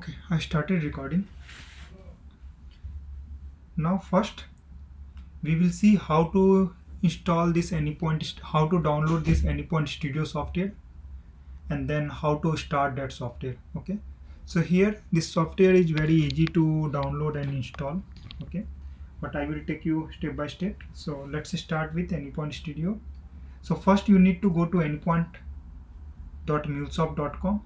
Okay, I started recording. Now first we will see how to install this Anypoint, how to download this Anypoint Studio software, and then how to start that software. Okay, so here this software is very easy to download and install. Okay, but I will take you step by step. So let's start with Anypoint Studio. So first you need to go to anypoint.mulesoft.com.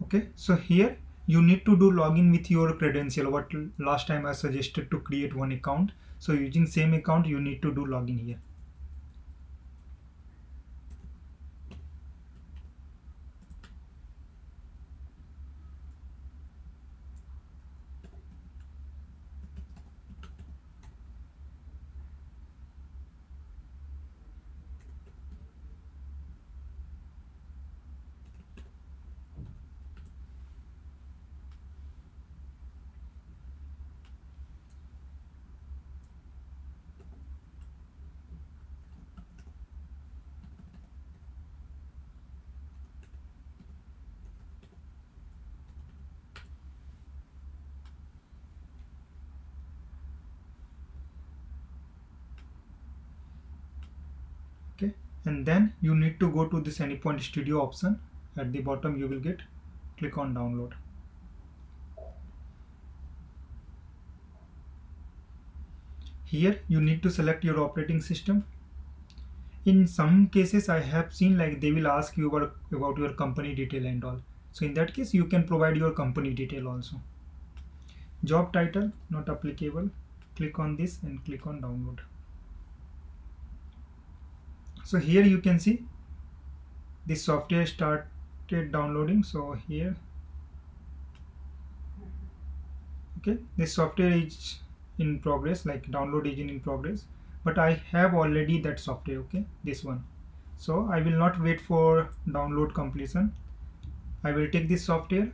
Okay, so here you need to do login with your credential. What last time I suggested to create one account. So using same account you need to do login here. Okay, and then you need to go to this Anypoint Studio option. At the bottom you will get, click on download. Here you need to select your operating system. In some cases I have seen like they will ask you about your company detail and all. So in that case you can provide your company detail also. Job title not applicable. Click on this and click on download. So here you can see this software started downloading. So here, okay, this software is in progress, like download is in progress, but I have already that software. Okay, this one. So I will not wait for download completion. I will take this software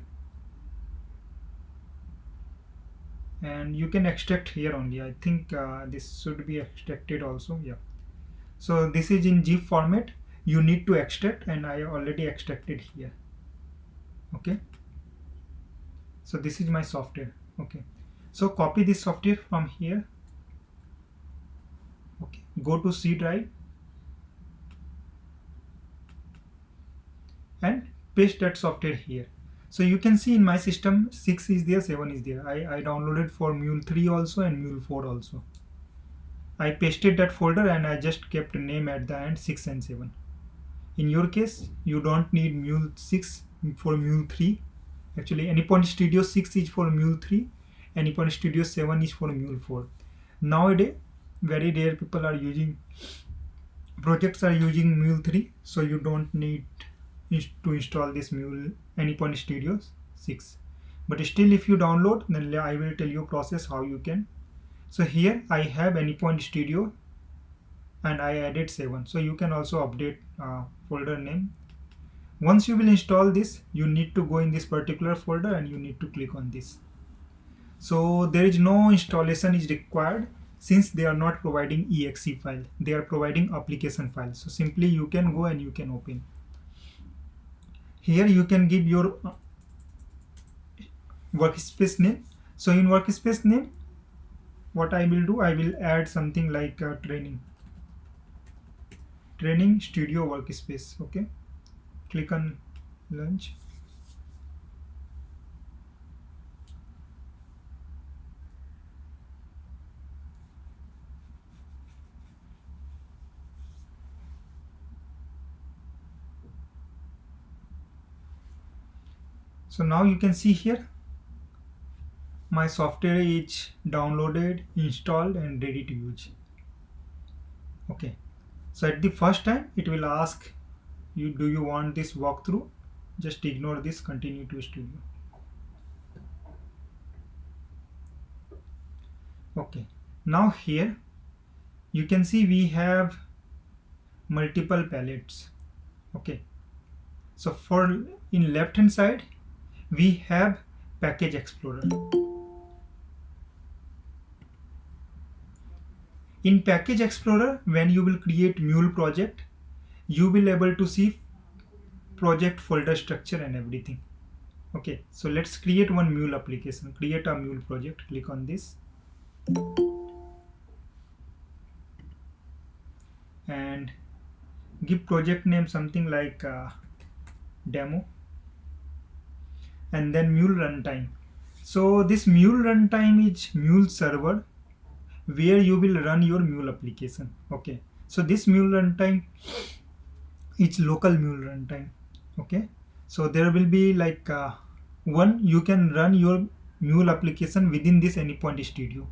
and you can extract here only. I think this should be extracted also. Yeah, so this is in zip format. You need to extract and I already extracted here. Okay, so this is my software. Okay, so copy this software from here. Okay, go to C drive and paste that software here. So you can see in my system 6 is there, 7 is there. I downloaded for Mule 3 also and Mule 4 also. I pasted that folder and I just kept name at the end 6 and 7. In your case you don't need Mule 6 for Mule 3. Actually Anypoint Studio 6 is for Mule 3, Anypoint Studio 7 is for Mule 4. Nowadays very rare people are using, projects are using Mule 3, so you don't need to install this Mule Anypoint Studio 6. But still if you download, then I will tell you process how you can. So here I have Anypoint Studio and I added 7, so you can also update folder name. Once you will install this, you need to go in this particular folder and you need to click on this. So there is no installation is required since they are not providing exe file, they are providing application file. So simply you can go and you can open. Here you can give your workspace name. So in workspace name, what I will do, I will add something like training studio workspace. Okay, click on launch. So now you can see here my software is downloaded, installed and ready to use. Okay, so at the first time it will ask you, do you want this walkthrough? Just ignore this, continue to studio. Okay, now here you can see we have multiple palettes. Okay, so for in left hand side we have package explorer. In package explorer, when you will create mule project, you will able to see project folder structure and everything. Okay, so let's create one mule application. Create a mule project. Click on this and give project name something like demo, and then mule runtime. So this mule runtime is mule server where you will run your mule application. Okay, so this mule runtime is local mule runtime. Okay, so there will be like one, you can run your mule application within this Anypoint Studio.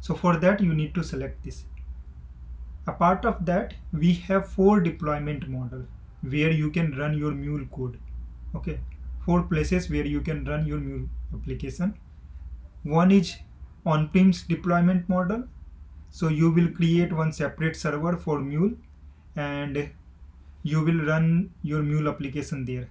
So for that you need to select this. Apart of that, we have 4 deployment model where you can run your mule code. Okay, 4 places where you can run your mule application. One is on-premise deployment model. So you will create one separate server for mule and you will run your mule application there.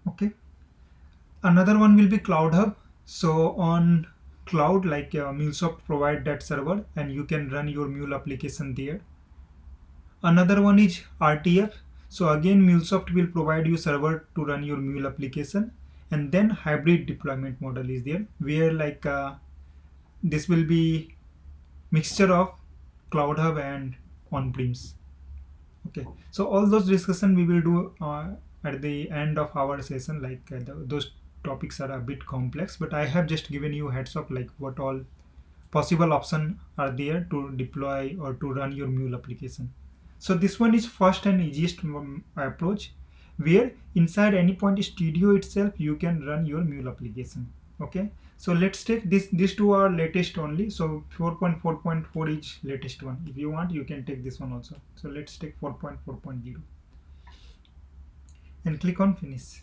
Okay, another one will be Cloud Hub. So on cloud, like MuleSoft provide that server and you can run your mule application there. Another one is RTF. So again, MuleSoft will provide you server to run your mule application. And then hybrid deployment model is there where like this will be mixture of Cloud Hub and on-premise. Okay, so all those discussion we will do at the end of our session. Like those topics are a bit complex, but I have just given you heads up like what all possible options are there to deploy or to run your mule application. So this one is first and easiest approach where inside Anypoint Studio itself you can run your mule application. Okay, so let's take these two are latest only. So 4.4.4 is latest one. If you want you can take this one also. So let's take 4.4.0 and click on finish.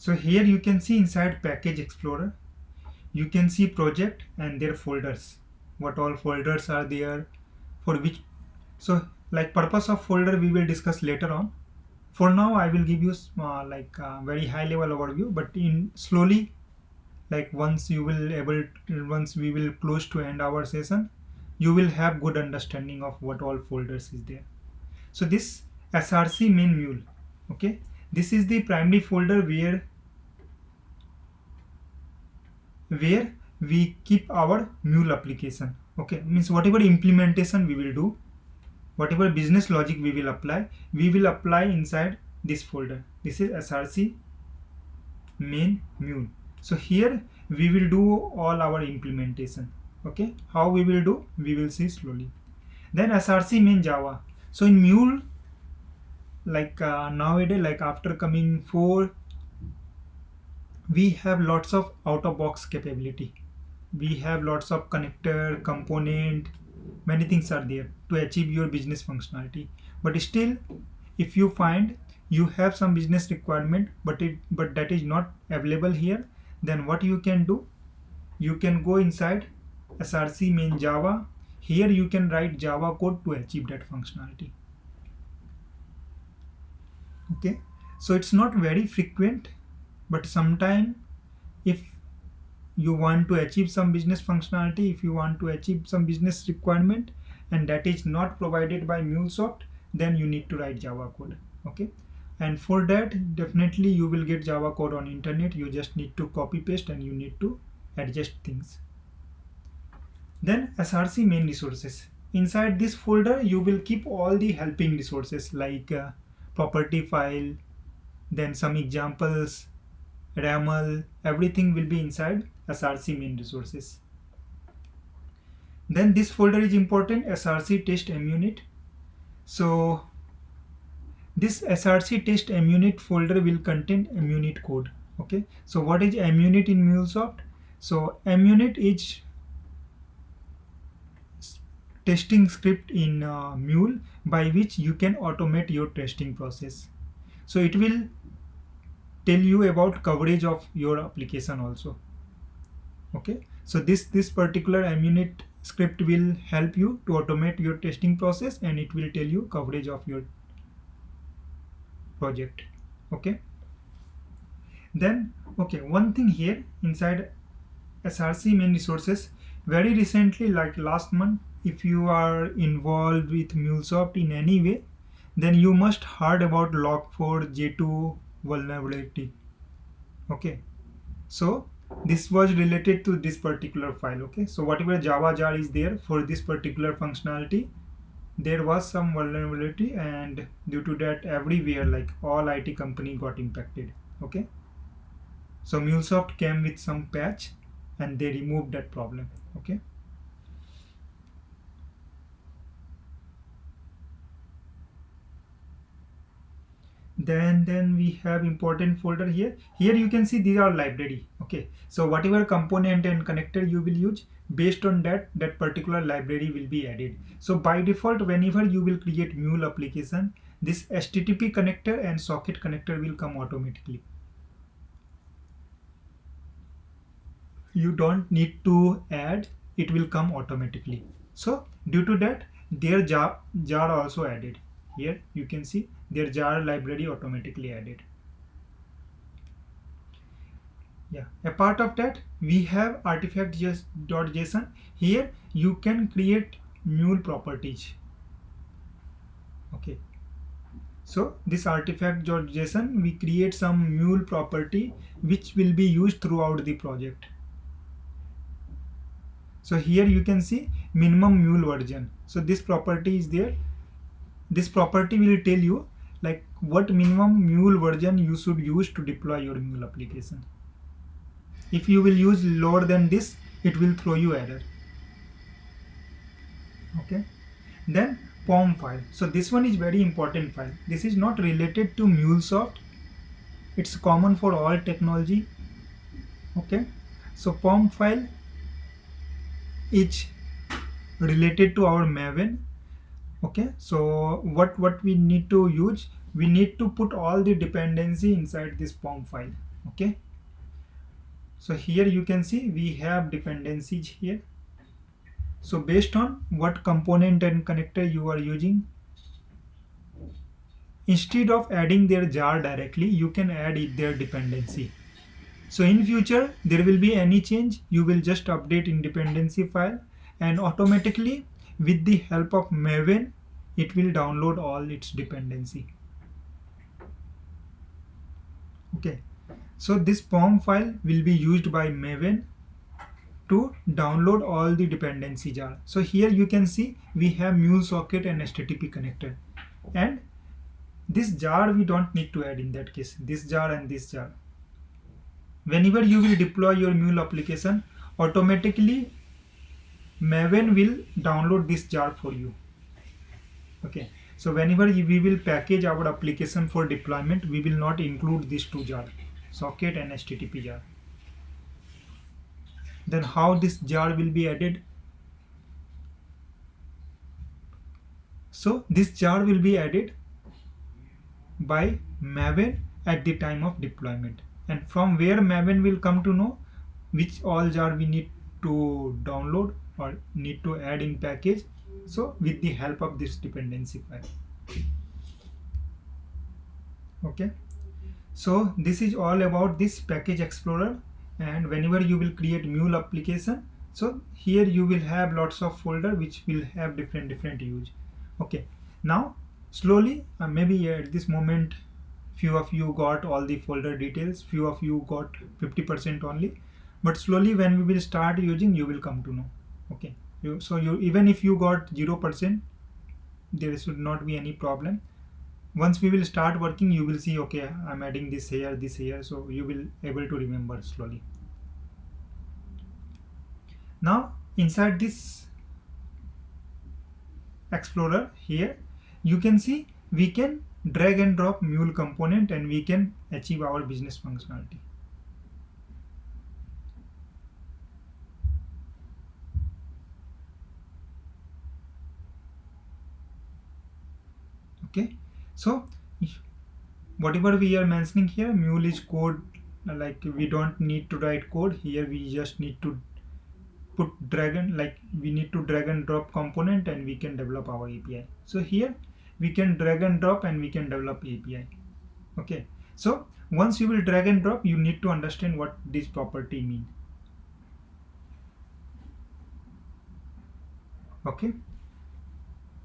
So here you can see inside Package Explorer, you can see project and their folders. What all folders are there, for which. So like purpose of folder we will discuss later on. For now I will give you like very high level overview, but in slowly, like once you will able once we will close to end our session, you will have good understanding of what all folders is there. So this src main mule, okay, this is the primary folder where we keep our mule application. Okay, means whatever implementation we will do, whatever business logic we will apply inside this folder. This is src main mule. So here we will do all our implementation. Okay, how we will do, we will see slowly. Then src main java. So in mule, like nowadays, like after coming 4, we have lots of out of box capability. We have lots of connector component, many things are there to achieve your business functionality. But still, if you find you have some business requirement but that is not available here, then what you can do, you can go inside src main java. Here you can write java code to achieve that functionality. Okay, so it's not very frequent, but sometime if you want to achieve some business functionality, if you want to achieve some business requirement, and that is not provided by MuleSoft, then you need to write Java code. Okay, and for that definitely you will get Java code on internet. You just need to copy paste and you need to adjust things. Then SRC main resources. Inside this folder you will keep all the helping resources like property file, then some examples, RAML, everything will be inside SRC main resources. Then this folder is important, SRC test munit. So this SRC test munit folder will contain munit code. Okay, so what is munit in MuleSoft? So munit is testing script in Mule by which you can automate your testing process. So it will tell you about coverage of your application also. Okay, so this particular munit script will help you to automate your testing process, and it will tell you coverage of your project. Okay, then okay, one thing here inside SRC main resources, very recently, like last month, if you are involved with MuleSoft in any way, then you must heard about log4 j2 vulnerability. Okay, so this was related to this particular file. Okay, so whatever Java jar is there for this particular functionality, there was some vulnerability, and due to that everywhere, like all IT company got impacted. Okay, so MuleSoft came with some patch and they removed that problem. Okay, then we have important folder here. Here you can see these are library. Okay, so whatever component and connector you will use, based on that particular library will be added. So by default, whenever you will create Mule application, this HTTP connector and socket connector will come automatically. You don't need to add, it will come automatically. So due to that, their jar also added. Here you can see their jar library automatically added. Yeah, a part of that we have artifact.json. Here you can create Mule properties. Okay, so this artifact.json, we create some Mule property which will be used throughout the project. So here you can see minimum Mule version. So this property is there. This property will tell you like what minimum Mule version you should use to deploy your Mule application. If you will use lower than this, it will throw you error. Okay, then POM file. So this one is very important file. This is not related to MuleSoft. It's common for all technology. Okay, so POM file is related to our Maven. Okay, so what we need to use, we need to put all the dependency inside this POM file. Okay, so here you can see we have dependencies here. So based on what component and connector you are using, instead of adding their jar directly, you can add their dependency. So in future there will be any change, you will just update in dependency file, and automatically with the help of Maven, it will download all its dependency. Okay, so this POM file will be used by Maven to download all the dependency jar. So here you can see we have MuleSocket and HTTP connector, and this jar we don't need to add in that case, this jar and this jar. Whenever you will deploy your Mule application, automatically Maven will download this jar for you. Okay, so whenever we will package our application for deployment, we will not include these two jars, socket and HTTP jar. Then how this jar will be added? So this jar will be added by Maven at the time of deployment, and from where Maven will come to know which all jar we need to download or need to add in package. So with the help of this dependency file. Okay, so this is all about this package explorer, and whenever you will create mule application, so here you will have lots of folder which will have different use. Okay, now slowly, maybe at this moment few of you got all the folder details, few of you got 50% only, but slowly when we will start using, you will come to know. Okay, you even if you got 0%, there should not be any problem. Once we will start working, you will see, okay, I'm adding this here, so you will able to remember slowly. Now inside this explorer here, you can see we can drag and drop mule component and we can achieve our business functionality. Okay, so whatever we are mentioning here, mule is code, like we don't need to write code here, we just need to put we need to drag and drop component and we can develop our API. So here we can drag and drop and we can develop API. Okay, so once you will drag and drop, you need to understand what this property mean. Okay,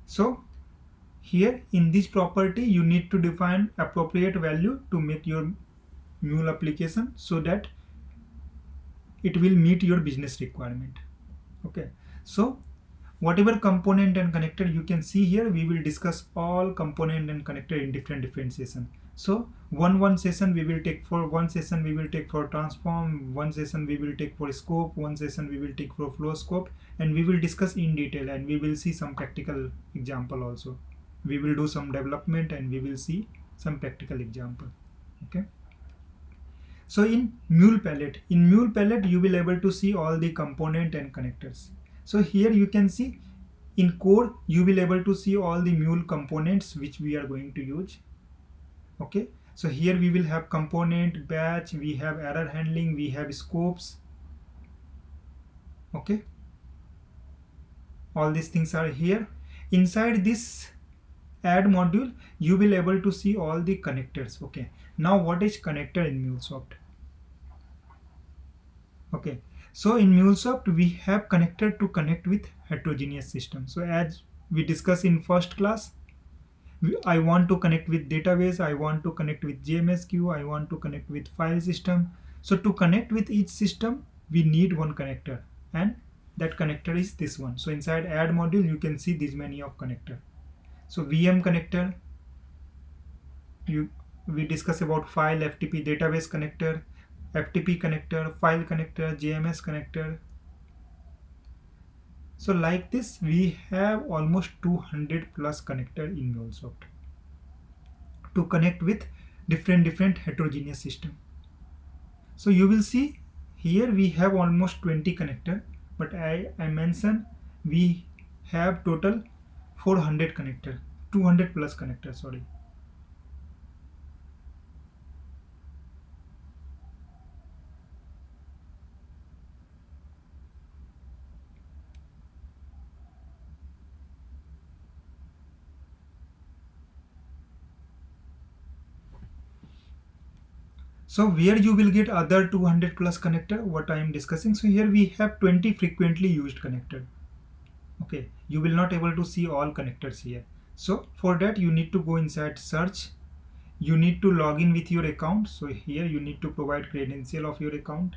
so here in this property you need to define appropriate value to make your mule application so that it will meet your business requirement. Okay, so whatever component and connector you can see here, we will discuss all component and connector in different session. So one session we will take for one session we will take for transform, one session we will take for scope, one session we will take for flow scope, and we will discuss in detail and we will see some practical example also. We will do some development and we will see some practical example. Okay, so in mule palette you will able to see all the component and connectors. So here you can see in code you will able to see all the mule components which we are going to use. Okay, so here we will have component, batch, we have error handling, we have scopes. Okay, all these things are here. Inside this add module you will able to see all the connectors. Okay, now what is connector in MuleSoft? Okay, so in MuleSoft we have connector to connect with heterogeneous system. So as we discussed in first class, I want to connect with database, I want to connect with JMS queue, I want to connect with file system. So to connect with each system we need one connector, and that connector is this one. So inside add module you can see this many of connector. So VM connector, we discuss about file, FTP, database connector, FTP connector, file connector, JMS connector. So like this we have almost 200 plus connector in MuleSoft to connect with different heterogeneous system. So you will see here we have almost 20 connector, but I mentioned we have total 400 connector, 200 plus connector, sorry. So where you will get other 200 plus connector, what I am discussing. So here we have 20 frequently used connector. Okay, you will not able to see all connectors here. So for that you need to go inside search. You need to log in with your account. So here you need to provide credential of your account.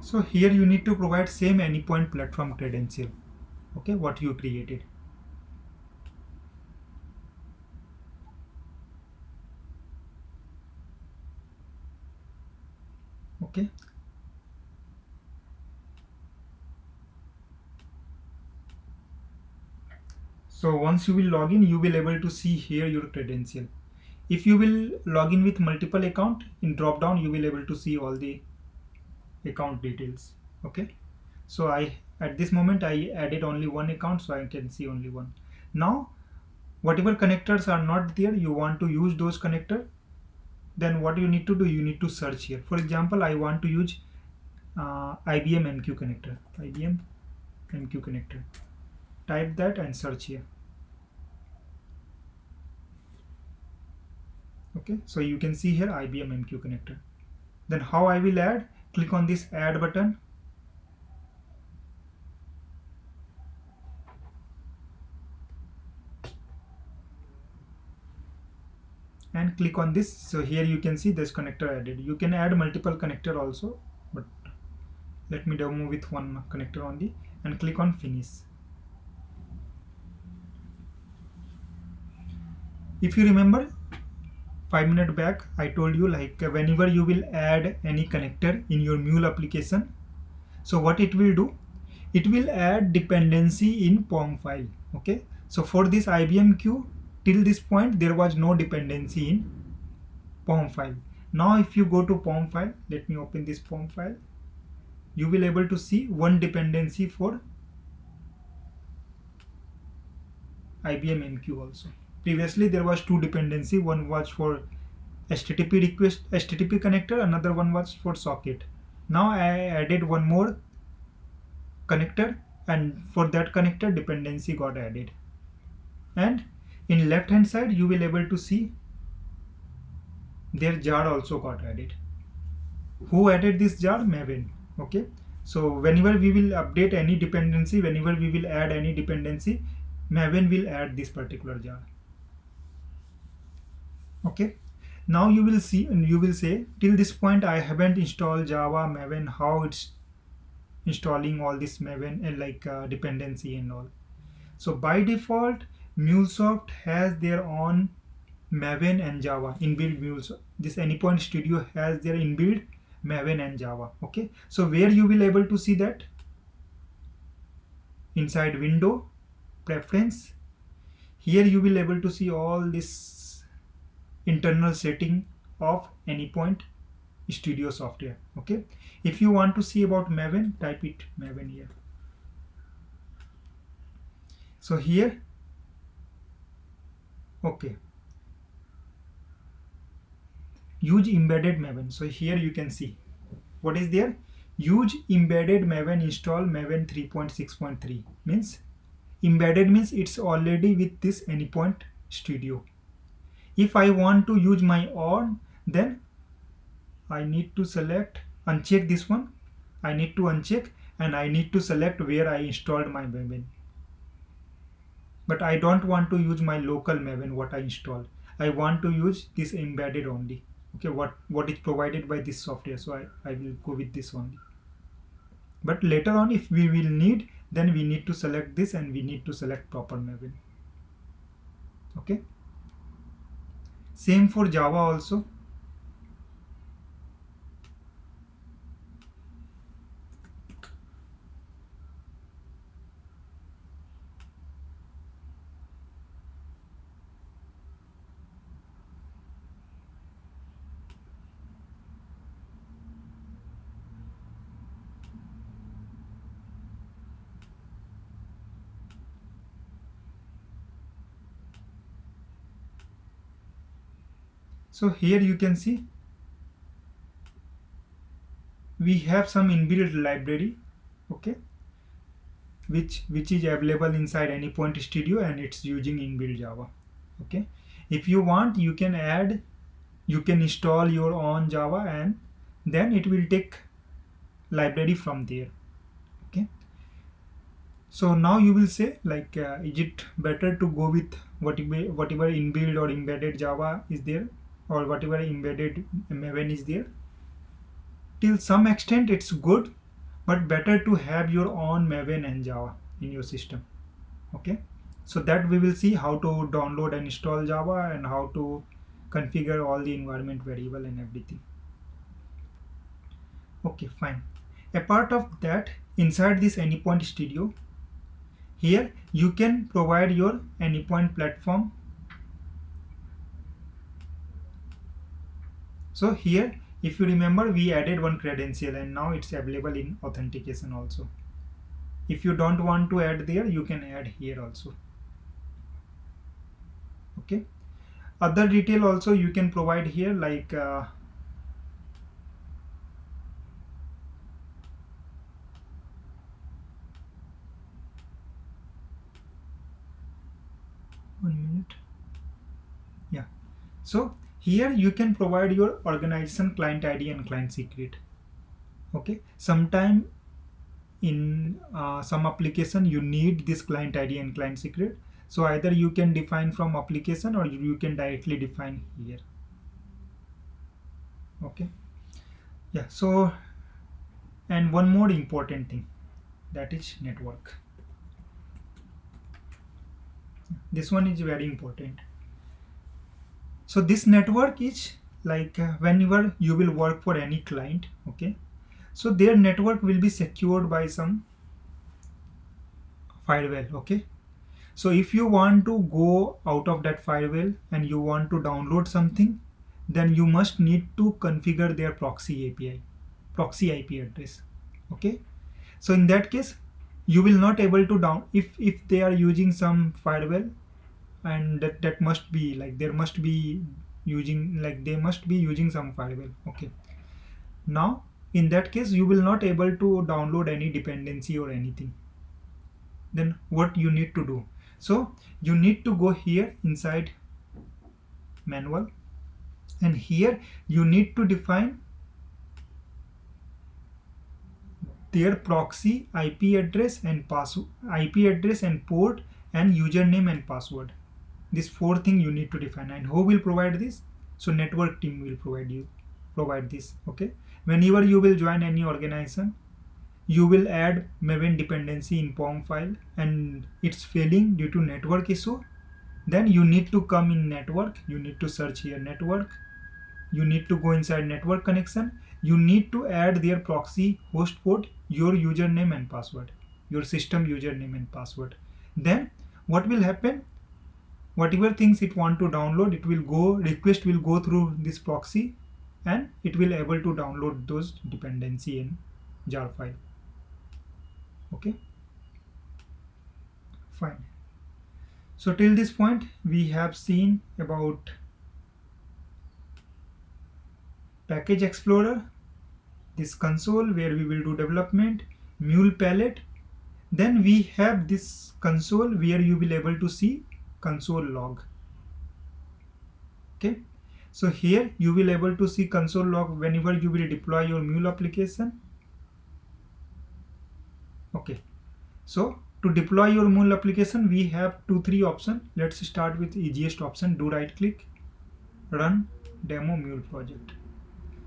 So here you need to provide same AnyPoint platform credential. Okay, what you created. Okay, So once you will log in, you will able to see here your credential. If you will log in with multiple account, in drop down you will able to see all the account details. Okay, so I at this moment I added only one account, so I can see only one. Now whatever connectors are not there, you want to use those connector, then what you need to do, you need to search here. For example, I want to use IBM MQ connector. IBM MQ connector, type that and search here. Okay, so you can see here IBM MQ connector. Then how I will add, click on this add button, and click on this. So here you can see this connector added. You can add multiple connector also, but let me demo with one connector only, and click on finish. If you remember 5 minutes back, I told you like whenever you will add any connector in your Mule application, so what it will do, it will add dependency in POM file. Okay, so for this IBM queue, till this point there was no dependency in POM file. Now if you go to POM file, let me open this POM file, you will able to see one dependency for IBM MQ also. Previously there was two dependency, one was for HTTP request, HTTP connector, another one was for socket. Now I added one more connector, and for that connector dependency got added. And in left hand side you will able to see their jar also got added. Who added this jar? Maven. Okay, so whenever we will update any dependency, whenever we will add any dependency, Maven will add this particular jar. Okay, now you will see and you will say, till this point I haven't installed Java Maven, how it's installing all this Maven and dependency and all. So by default MuleSoft has their own Maven and Java inbuilt. MuleSoft, this Anypoint Studio has their inbuilt Maven and Java. Okay, so where you will able to see that, inside window preference, here you will able to see all this internal setting of Anypoint Studio software. Okay, if you want to see about Maven, type it Maven here. So here, okay, use embedded Maven. So here you can see what is there. Use embedded Maven, install Maven 3.6.3. means embedded means it's already with this Anypoint Studio. If I want to use my own, then I need to select, uncheck this one. I need to uncheck and I need to select where I installed my Maven. But I don't want to use my local Maven what I installed. I want to use this embedded only. Okay, what is provided by this software. So I will go with this only. But later on, if we will need, then we need to select this and we need to select proper Maven. Okay. Same for Java also. So here you can see we have some inbuilt library, okay, which is available inside Anypoint Studio and it's using inbuilt Java. Okay, if you want, you can add, you can install your own Java and then it will take library from there. Okay, so now you will say is it better to go with whatever inbuilt or embedded Java is there, or whatever embedded Maven is there? Till some extent it's good, but better to have your own Maven and Java in your system. Okay, so that we will see how to download and install Java and how to configure all the environment variable and everything. Okay, fine. Apart of that, inside this Anypoint Studio, here you can provide your AnyPoint platform. So here, if you remember, we added one credential and now it's available in authentication also. If you don't want to add there, you can add here also. Okay. Other detail also you can provide here, like 1 minute. Yeah. So here you can provide your organization client ID and client secret. Okay. Sometime in some application you need this client ID and client secret. So either you can define from application or you can directly define here. Okay. Yeah. So, and one more important thing, that is network. This one is very important. So this network is like whenever you will work for any client, okay, so their network will be secured by some firewall. Okay, so if you want to go out of that firewall and you want to download something, then you must need to configure their proxy API, proxy IP address. Okay, so in that case you will not able to down, if they are using some firewall, and that must be like there must be using, like they must be using some firewall. Okay, now in that case you will not able to download any dependency or anything. Then what you need to do, so you need to go here inside manual, and here you need to define their proxy IP address and password, IP address and port, and username and password. These four things you need to define. And who will provide this? So network team will provide this. Okay, whenever you will join any organization, you will add Maven dependency in POM file and it's failing due to network issue, then you need to come in network, you need to search here network, you need to go inside network connection, you need to add their proxy host port, your username and password, your system username and password. Then what will happen, whatever things it want to download, it will go, request will go through this proxy and it will able to download those dependency in jar file. Okay, fine. So till this point we have seen about package explorer, this console where we will do development, mule palette. Then we have this console where you will able to see console log. Okay, so here you will able to see console log whenever you will deploy your mule application. Okay, so to deploy your mule application we have 2-3 options. Let's start with easiest option, do right click, run demo mule project.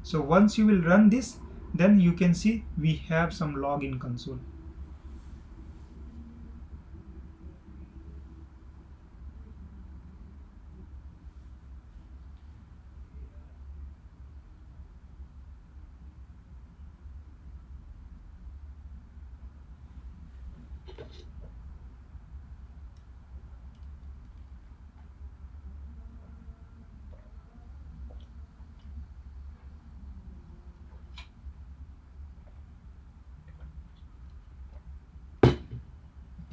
So once you will run this, then you can see we have some log in console.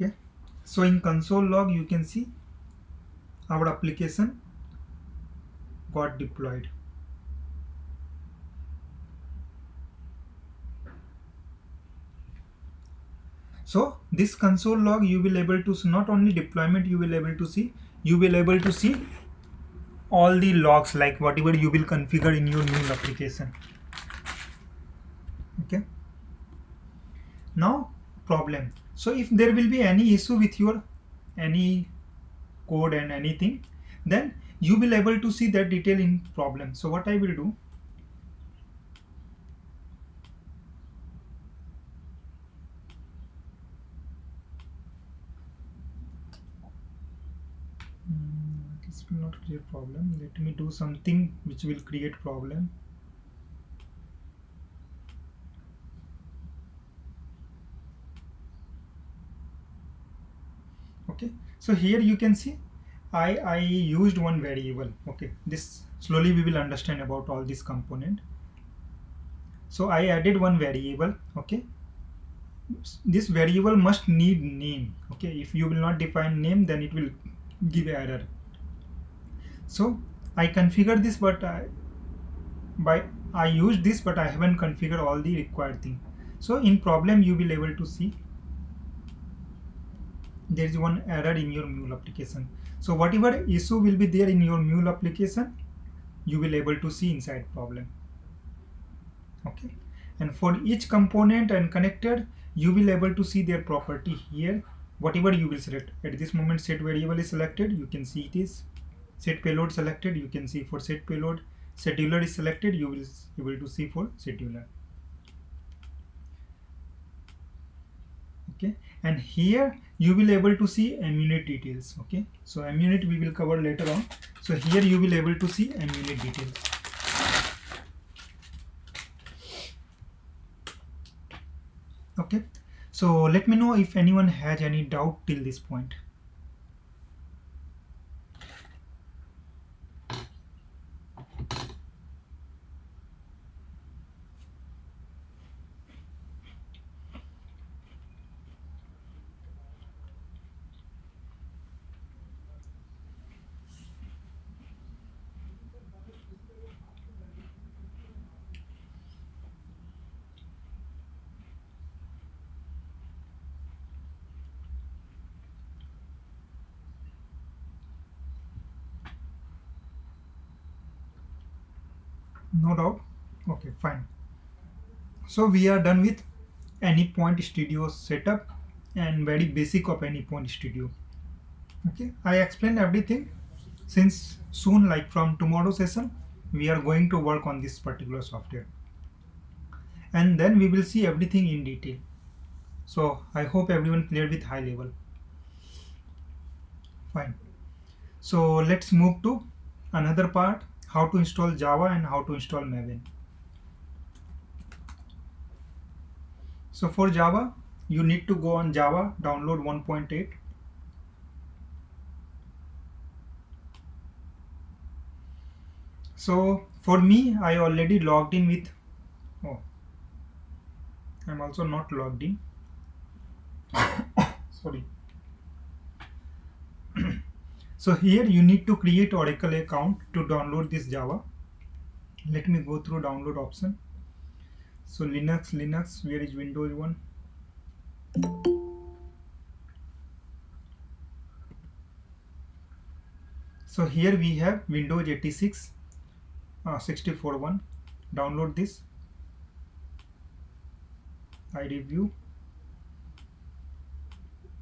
Okay, so in console log you can see our application got deployed. So this console log you will able to see, not only deployment you will able to see, you will able to see all the logs, like whatever you will configure in your new application. Okay, now problem. So if there will be any issue with your any code and anything, then you will able to see that detail in problem. So what I will do, this will not create problem. Let me do something which will create problem. Okay, so here you can see I used one variable. Okay, this slowly we will understand about all this component. So I added one variable. Okay, this variable must need name. Okay, if you will not define name, then it will give error. So I configured this, but I used this, but I haven't configured all the required thing. So in problem you will able to see there is one error in your mule application. So whatever issue will be there in your mule application, you will able to see inside problem. Okay, and for each component and connected, you will able to see their property here. Whatever you will select at this moment, set variable is selected, you can see it is set payload selected, you can see for set payload. Scheduler is selected, you will able to see for scheduler. Okay, and here you will able to see MUnit details. Okay, so MUnit we will cover later on. So here you will able to see MUnit details. Okay, so let me know if anyone has any doubt till this point. No doubt. Okay, fine. So we are done with AnyPoint Studio setup and very basic of AnyPoint Studio. Okay, I explained everything. Since soon, like from tomorrow session, we are going to work on this particular software, and then we will see everything in detail. So I hope everyone clear with high level. Fine. So let's move to another part, how to install Java and how to install Maven. So for Java, you need to go on Java, download 1.8. So for me, I already logged in with, oh, I'm also not logged in. Sorry. So here you need to create Oracle account to download this Java. Let me go through download option. So Linux, where is Windows 1? So here we have Windows 86 64.1. Download this. I review.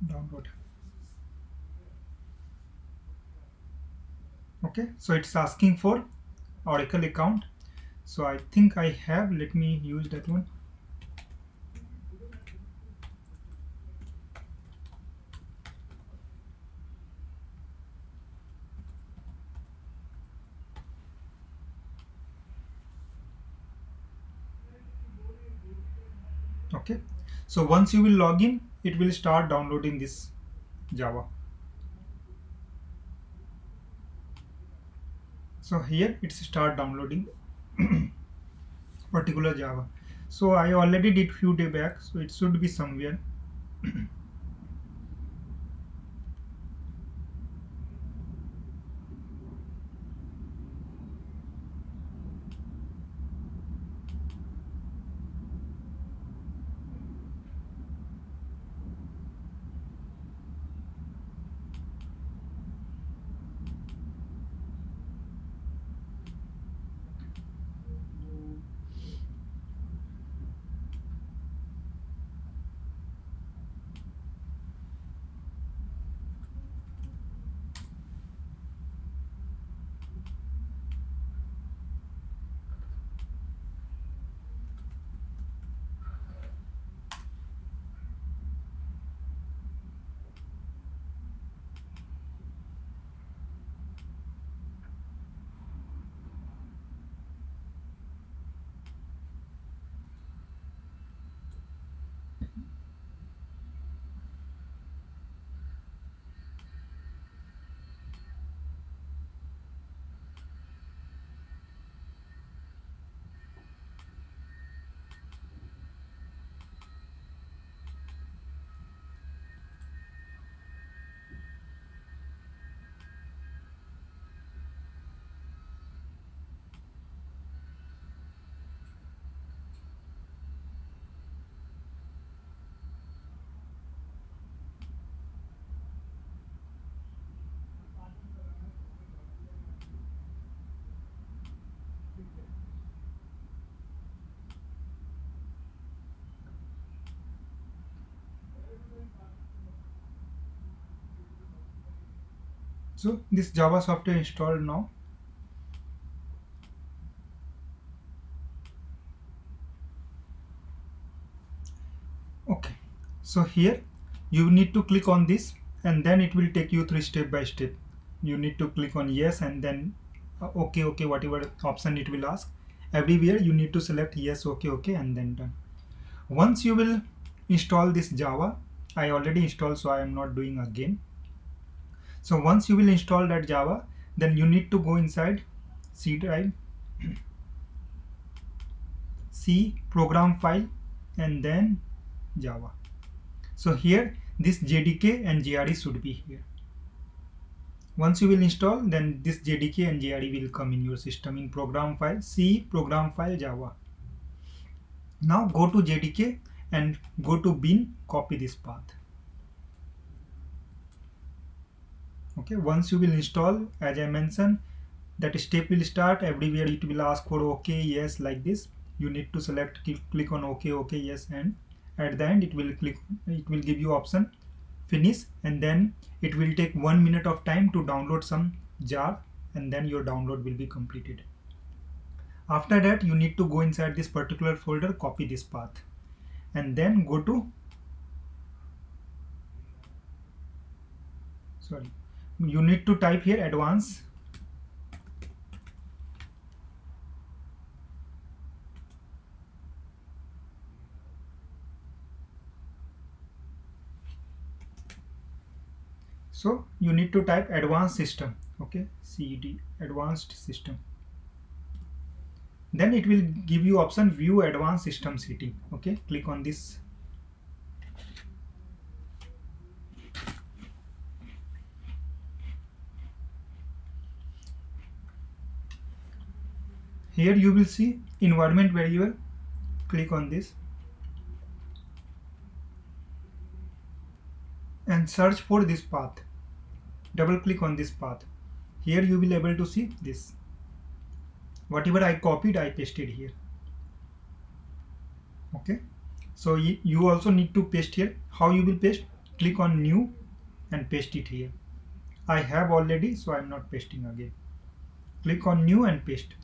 Download. Okay, so it's asking for Oracle account. So I think I have. Let me use that one. Okay, so once you will log in, it will start downloading this Java. So here it's start downloading particular Java. So I already did few day back, so it should be somewhere. So this Java software installed now. Okay, so here you need to click on this and then it will take you through step by step. You need to click on yes and then okay, whatever option it will ask. Everywhere you need to select yes, okay, and then done. Once you will install this Java, I already installed, so I am not doing again. So once you will install that Java, then you need to go inside C drive, C program file, and then Java. So here this JDK and JRE should be here. Once you will install, then this JDK and JRE will come in your system in program file, C program file Java. Now go to JDK and go to bin, copy this path. Okay, once you will install, as I mentioned, that step will start. Everywhere it will ask for okay, yes, like this. You need to select, click on okay, yes, and at the end it will give you option finish, and then it will take 1 minute of time to download some jar, and then your download will be completed. After that you need to go inside this particular folder, copy this path, and then go to you need to type here advanced. So you need to type advanced system, okay, CD advanced system. Then it will give you option view advanced system setting. Okay, click on this. Here you will see environment variable. Click on this and search for this path. Double click on this path. Here you will able to see this. Whatever I copied, I pasted here. Okay, so you also need to paste here. How you will paste? Click on new and paste it here. I have already, so I am not pasting again. Click on new and paste.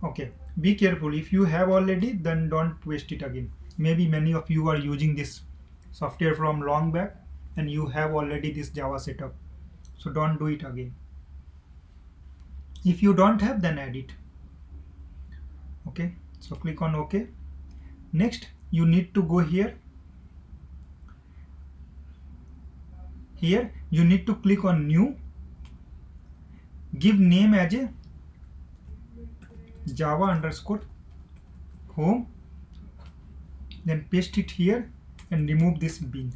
Okay, be careful. If you have already, then don't paste it again. Maybe many of you are using this software from long back and you have already this Java setup, so don't do it again. If you don't have, then add it. Okay, so click on OK. Next you need to go here. Here you need to click on new, give name as a Java underscore home, then paste it here and remove this bin.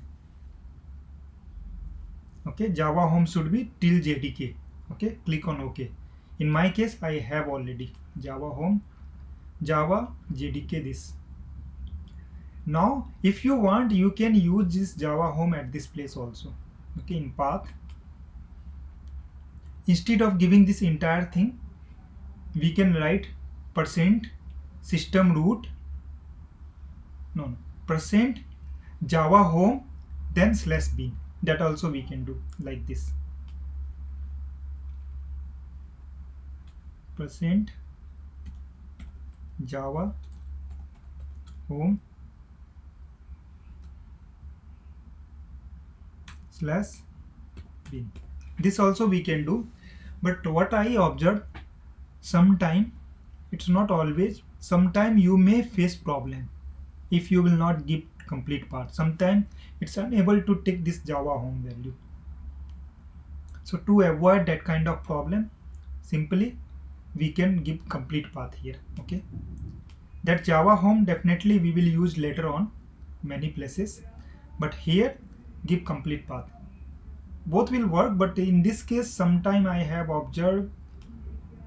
Okay, Java home should be till JDK. Okay, click on OK. In my case, I have already Java home, Java JDK this. Now if you want, you can use this Java home at this place also. Okay, in path, instead of giving this entire thing, we can write percent system root, percent Java home, then slash bin. That also we can do like this. Percent Java home slash bin. This also we can do, but what I observed, sometime, it's not always, sometime you may face problem if you will not give complete path. Sometime it's unable to take this Java home value. So to avoid that kind of problem, simply we can give complete path here. Okay, that Java home definitely we will use later on many places, but here give complete path. Both will work, but in this case sometime I have observed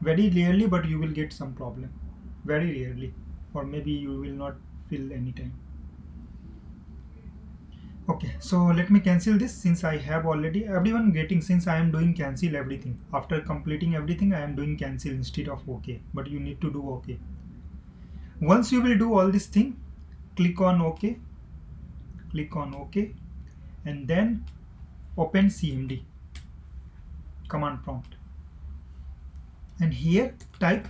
very rarely, but you will get some problem very rarely, or maybe you will not feel anytime. Okay, so let me cancel this, since I have already everyone getting, since I am doing cancel everything. After completing everything, I am doing cancel instead of OK, but you need to do OK. Once you will do all this thing, click on OK, and then open CMD. command prompt, and here type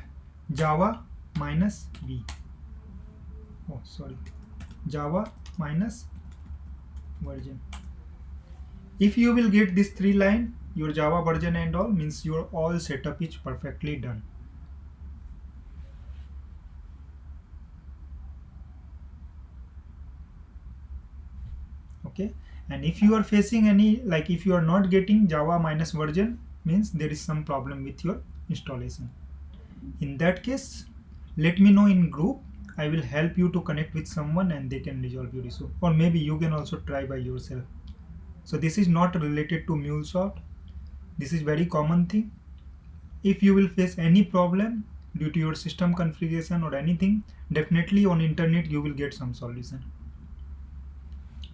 java -v. Oh, sorry, java minus version. If you will get this 3 line, your Java version and all, means your all setup is perfectly done. Okay, and if you are facing any, like if you are not getting Java minus version, means there is some problem with your installation. In that case, let me know in group. I will help you to connect with someone and they can resolve your issue, or maybe you can also try by yourself. So this is not related to MuleSoft. This is very common thing. If you will face any problem due to your system configuration or anything, definitely on internet you will get some solution.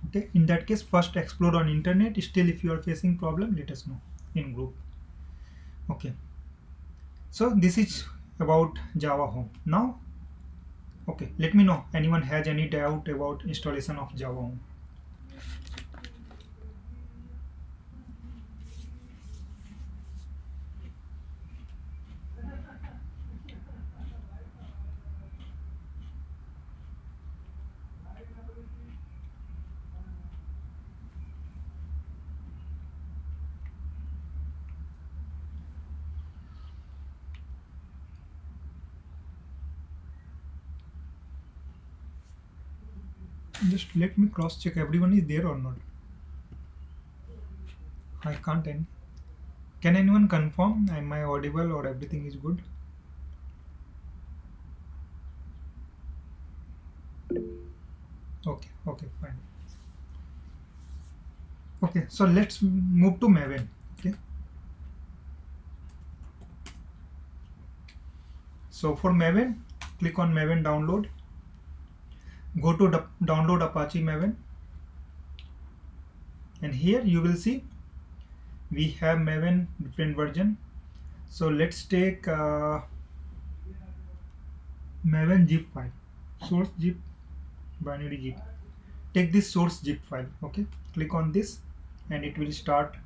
Okay, in that case, first explore on internet. Still, if you are facing problem, let us know in group. Okay, so this is about Java Home. Now, okay, let me know anyone has any doubt about installation of Java Home. Just let me cross check everyone is there or not. I can't end. Can anyone confirm? Am I audible or everything is good? Okay, okay, fine. Okay, so let's move to Maven. Okay. So for Maven, click on Maven download. Go to download Apache Maven, and here you will see we have Maven different version. So let's take Maven zip file, source zip, binary zip. Take this source zip file. Okay, click on this, and it will start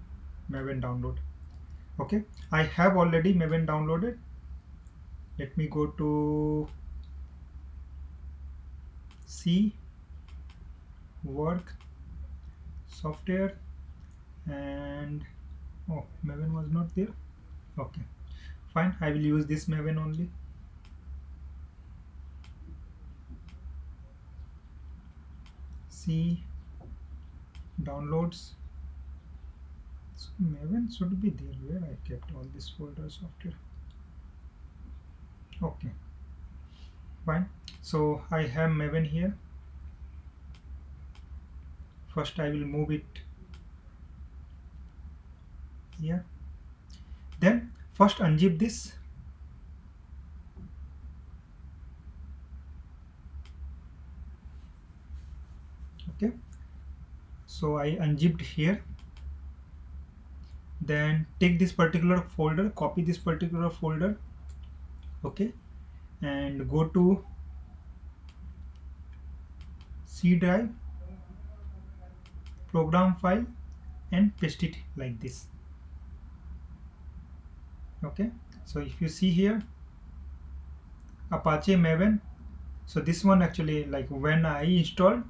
Maven download. Okay, I have already Maven downloaded. Let me go to C, work, software, and oh, Maven was not there. Okay, fine, I will use this Maven only. C, downloads. So Maven should be there where I kept all this folder software. Okay, fine. So I have Maven here. First I will move it here. Then first unzip this. Okay, so I unzipped here. Then take this particular folder, copy this particular folder. Okay, and go to C drive, program file, and paste it like this. Okay, so if you see here, Apache Maven, so this one actually, like when I installed,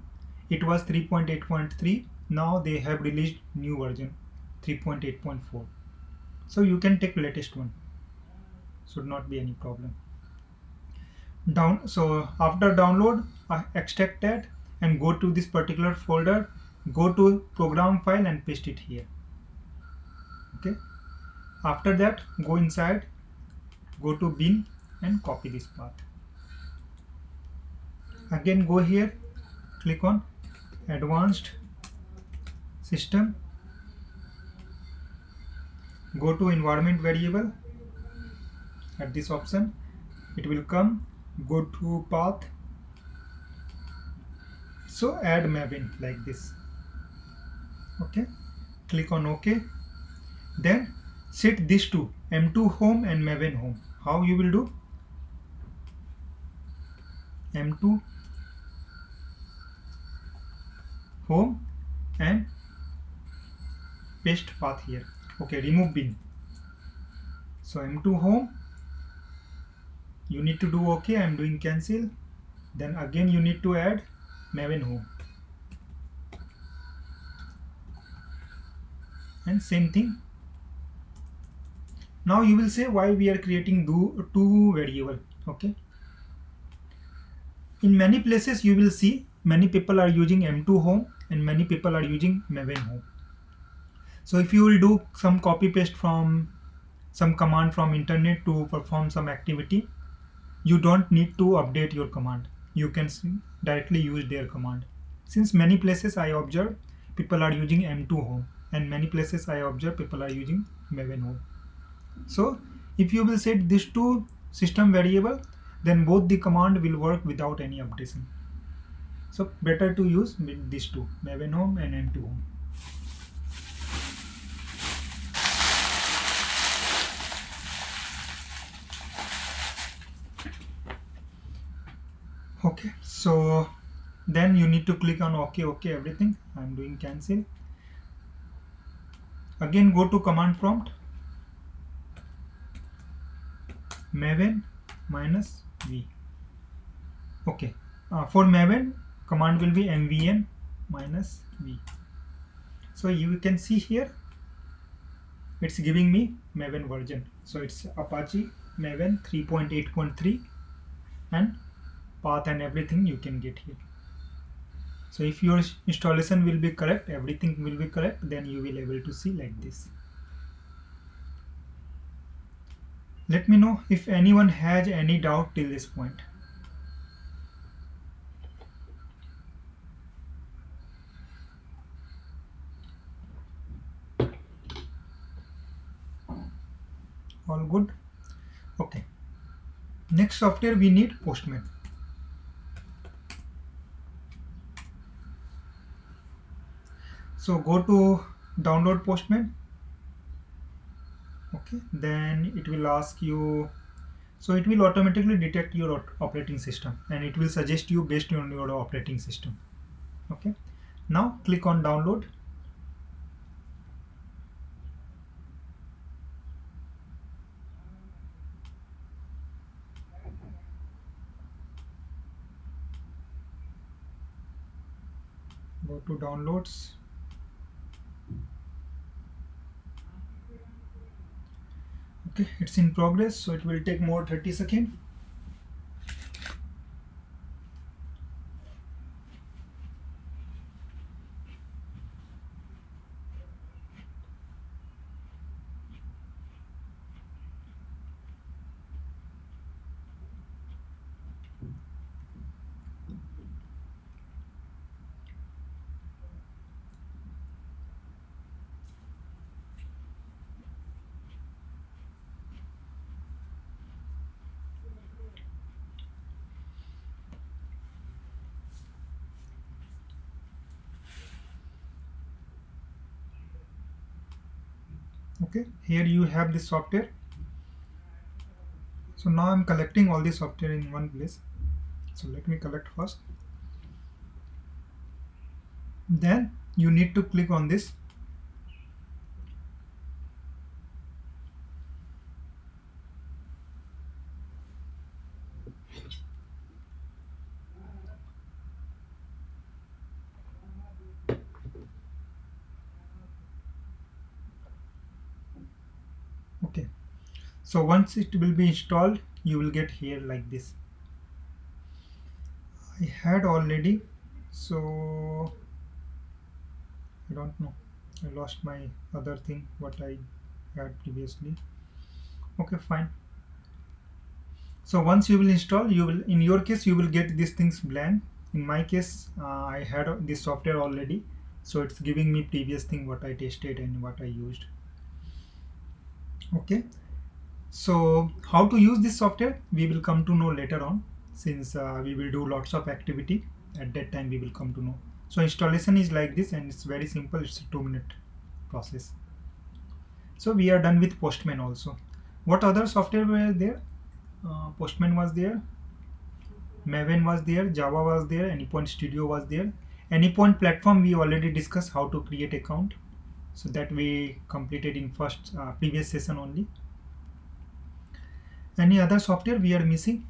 it was 3.8.3. now they have released new version 3.8.4. so you can take latest one, should not be any problem. So after download, extract that and go to this particular folder, go to program file and paste it here. Okay, after that go inside, go to bin and copy this path. Again go here, click on advanced system, go to environment variable. At this option it will come, go to path, so add Maven like this. Okay, click on OK. Then set these two, M2 home and Maven home. How you will do? M2 home and paste path here. Okay, remove bin. So M2 home, you need to do OK. I'm doing cancel. Then again you need to add Maven home, and same thing. Now you will say why we are creating two variable. Okay, in many places you will see many people are using M2 home and many people are using Maven home. So if you will do some copy paste from some command from internet to perform some activity, you don't need to update your command. You can directly use their command. Since many places I observe people are using M2 home and many places I observe people are using Maven home. So if you will set these two system variable, then both the command will work without any updation. So better to use these two, Maven home and M2 home. Okay, so then you need to click on OK everything. I'm doing cancel. Again go to command prompt, Maven -v. Okay, for Maven command will be mvn -v. So you can see here it's giving me Maven version. So it's Apache Maven 3.8.3 and path and everything you can get here. So if your installation will be correct, everything will be correct, then you will able to see like this. Let me know if anyone has any doubt till this point. All good? Okay. Next software we need Postman. So go to download Postman. Okay, then it will ask you, so it will automatically detect your operating system and it will suggest you based on your operating system. Okay, now click on download. Go to downloads. Okay, it's in progress, so it will take more 30 seconds. Okay, here you have this software. So now I'm collecting all the software in one place. So let me collect first. Then you need to click on this. Okay, so once it will be installed, you will get here like this. I had already, so I don't know, I lost my other thing what I had previously. Okay, fine. So once you will install, you will, in your case you will get these things blank. In my case I had this software already, so it's giving me previous thing what I tested and what I used. Okay, so how to use this software we will come to know later on, since we will do lots of activity. At that time we will come to know. So installation is like this and it's very simple. It's a 2-minute process. So we are done with Postman also. What other software were there? Postman was there, Maven was there, Java was there, Anypoint Studio was there. Anypoint platform we already discussed how to create account, so that we completed in first previous session only. Any other software we are missing?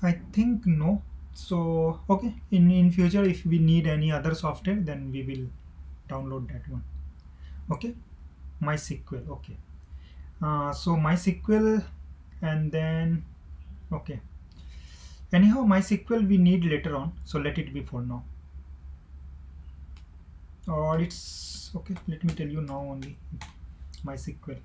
I think no. So okay, in future if we need any other software, then we will download that one. Okay, MySQL. Okay. So MySQL, and then okay. Anyhow, MySQL we need later on, so let it be for now. Or it's okay. Let me tell you now only. MySQL.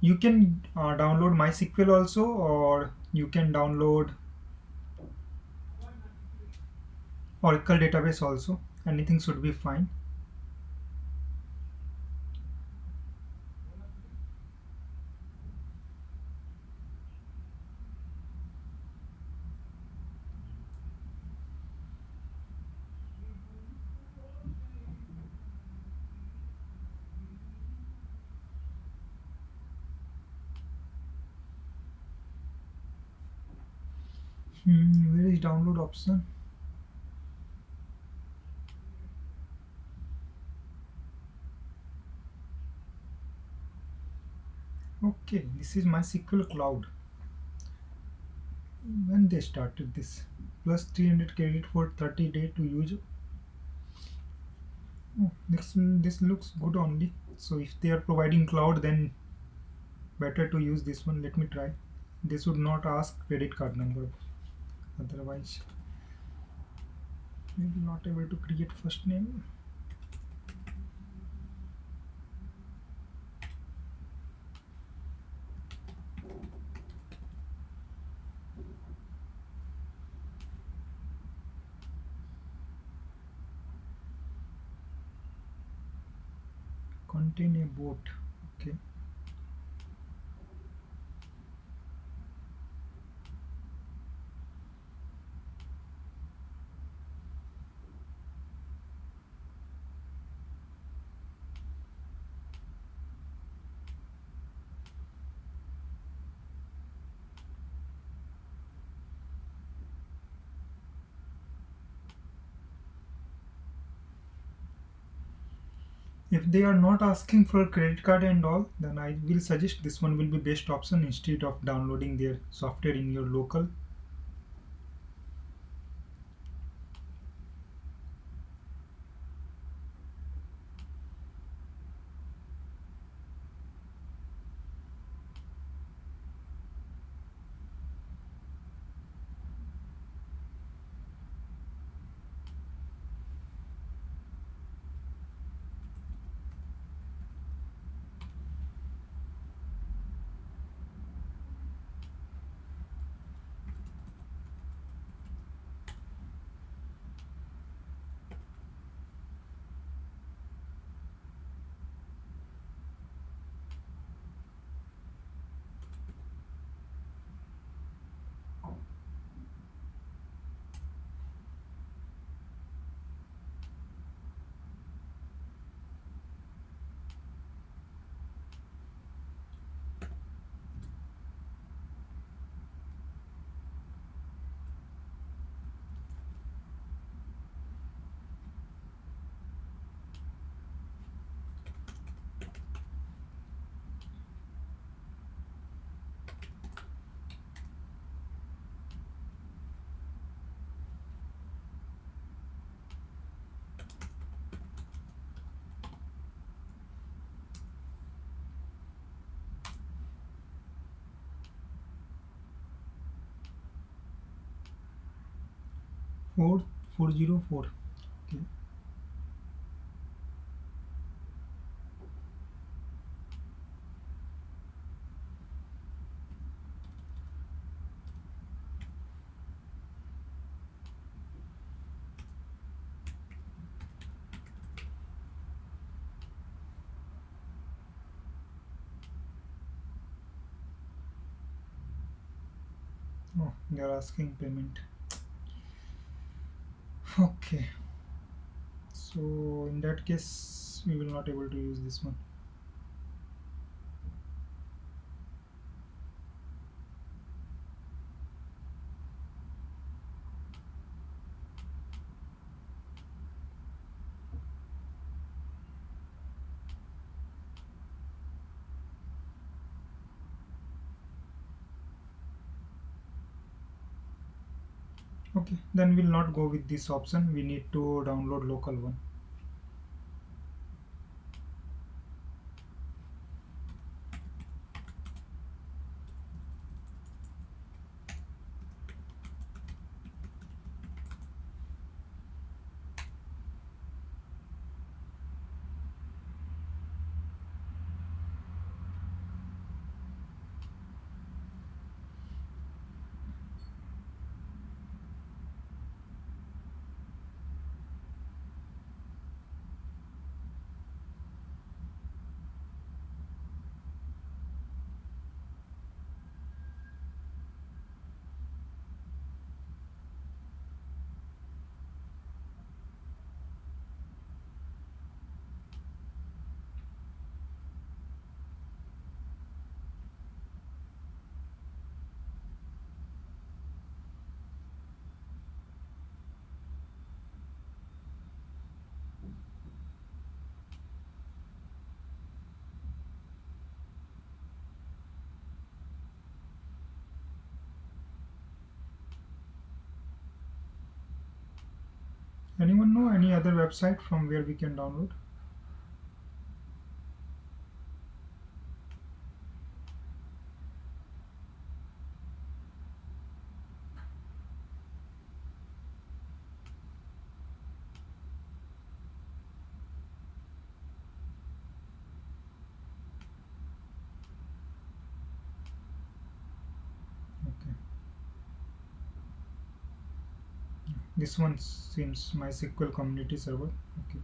You can download MySQL also, or you can download Oracle database also. Anything should be fine. Where is download option? Okay, this is MySQL Cloud. When they started this, plus 300 credit for 30-day to use. Oh, this looks good only. So if they are providing cloud, then better to use this one. Let me try. They should not ask credit card number. Otherwise, maybe not able to create first name. Contain a boat. Okay. If they are not asking for credit card and all, then I will suggest this one will be best option instead of downloading their software in your local. Four 404. Okay. Oh, they are asking payment. Okay. So in that case, we will not able to use this one. Okay, then we'll not go with this option. We need to download local one. Anyone know any other website from where we can download? Okay, this one seems MySQL community server. Okay.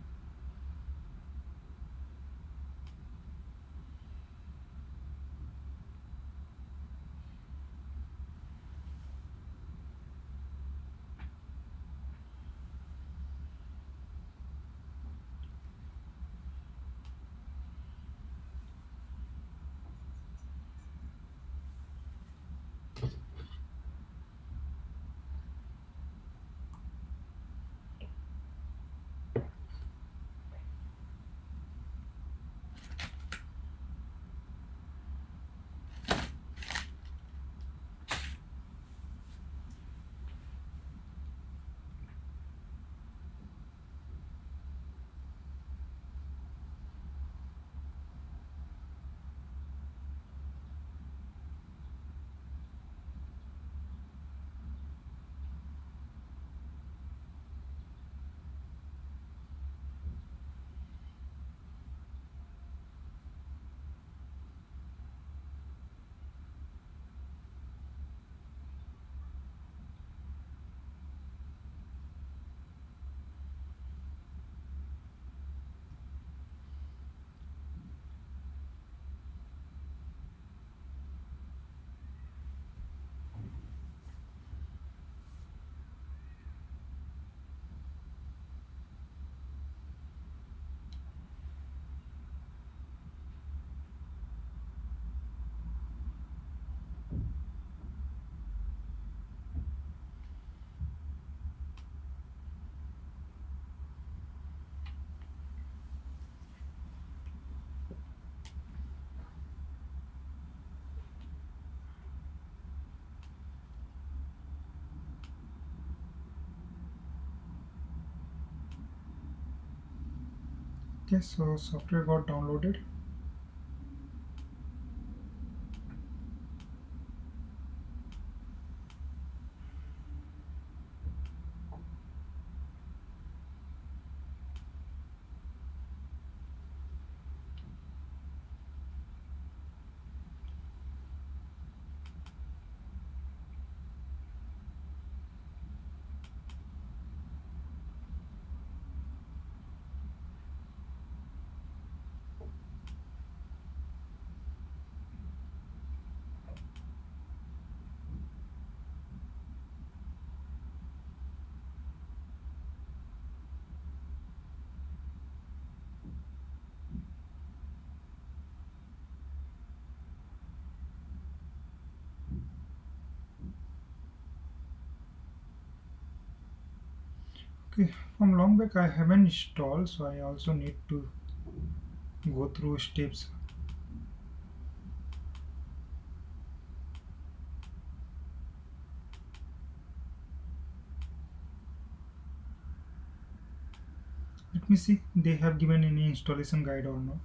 Okay, so software got downloaded. Okay, from long back I haven't installed, so I also need to go through steps. Let me see they have given any installation guide or not.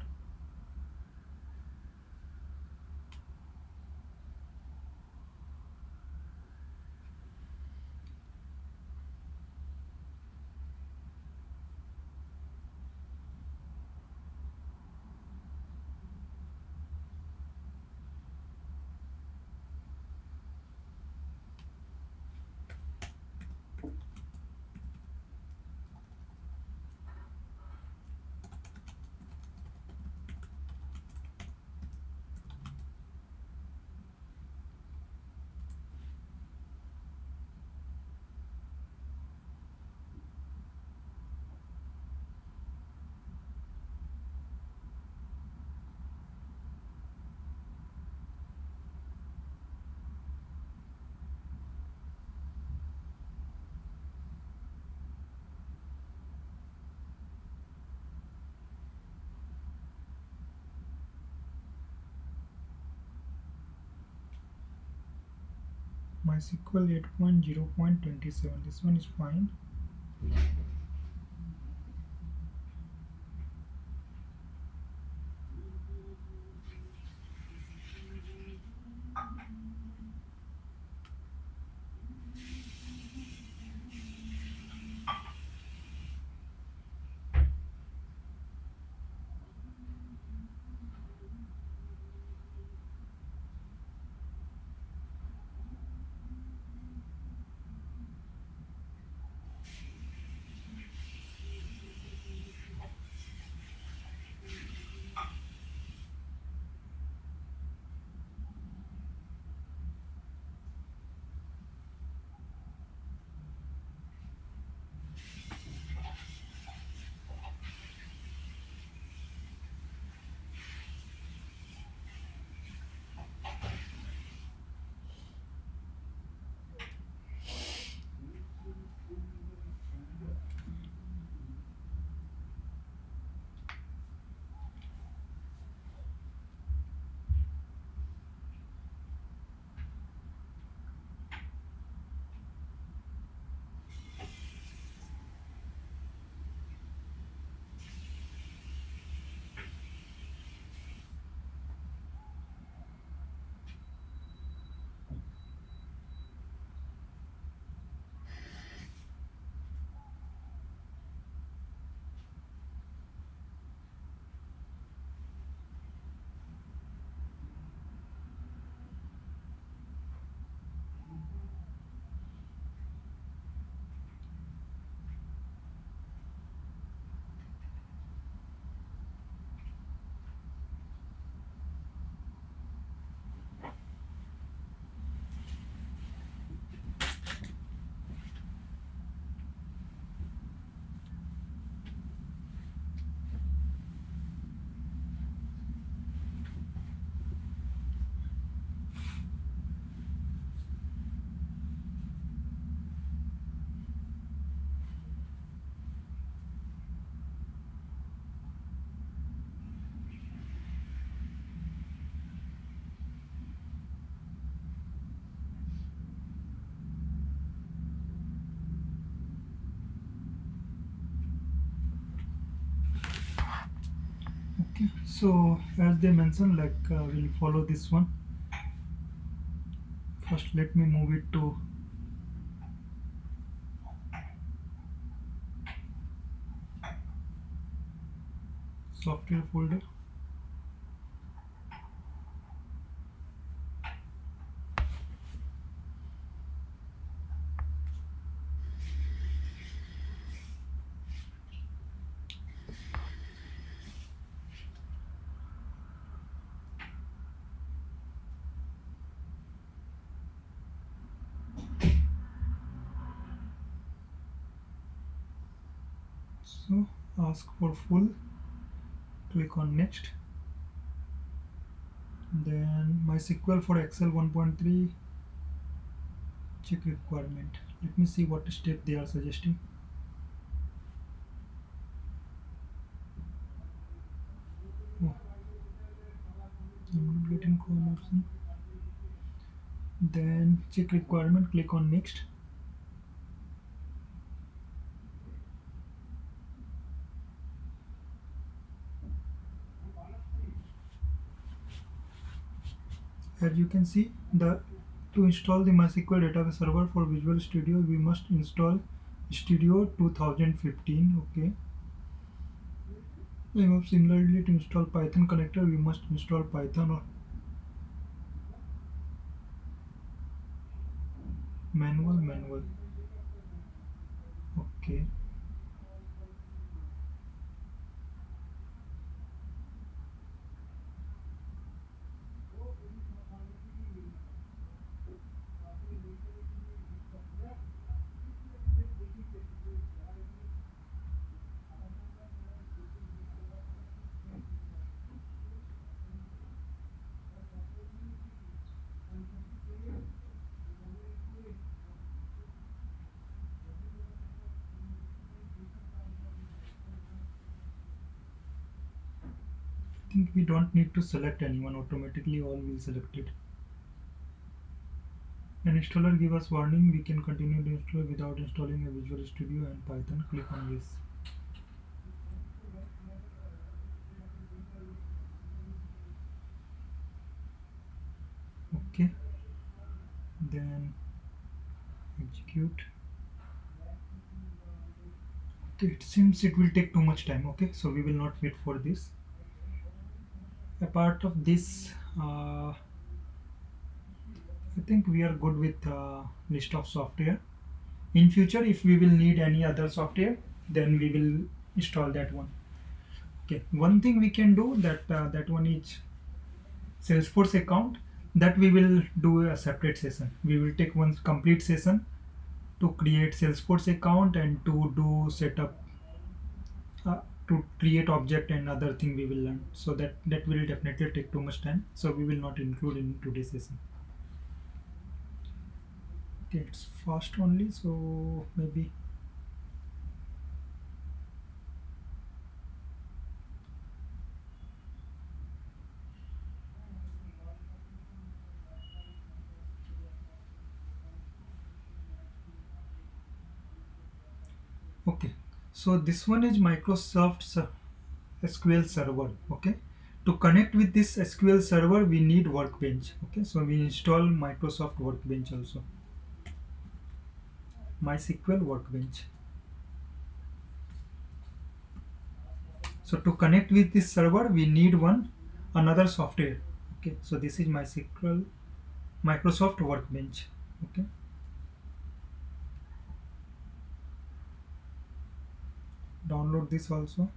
MySQL 8.0.27, this one is fine. Okay, so as they mentioned, we'll follow this one. First, let me move it to software folder. So ask for full, click on next. Then MySQL for Excel 1.3, check requirement. Let me see what step they are suggesting. Oh, I'm not getting Chrome option. Then check requirement, click on next. As you can see, the to install the MySQL database server for Visual Studio, we must install Studio 2015. Okay. And similarly, to install Python connector, we must install Python or manual. Okay. I think we don't need to select anyone, automatically all will select it. An installer give us warning, we can continue to install without installing a Visual Studio and Python. Click on yes. Okay, then execute. Okay, it seems it will take too much time. Okay, so we will not wait for this. A part of this, I think we are good with list of software. In future, if we will need any other software, then we will install that one. Okay, one thing we can do that that one is Salesforce account, that we will do a separate session. We will take one complete session to create Salesforce account and to do setup, to create object and other thing we will learn. So that will definitely take too much time. So we will not include in today's session. Okay, it's fast only, so maybe. Okay, so this one is Microsoft SQL Server. Okay, to connect with this SQL Server, we need Workbench. Okay, so we install Microsoft Workbench also. MySQL Workbench. So to connect with this server, we need one another software. Okay, so this is MySQL Microsoft Workbench. Okay, download this also.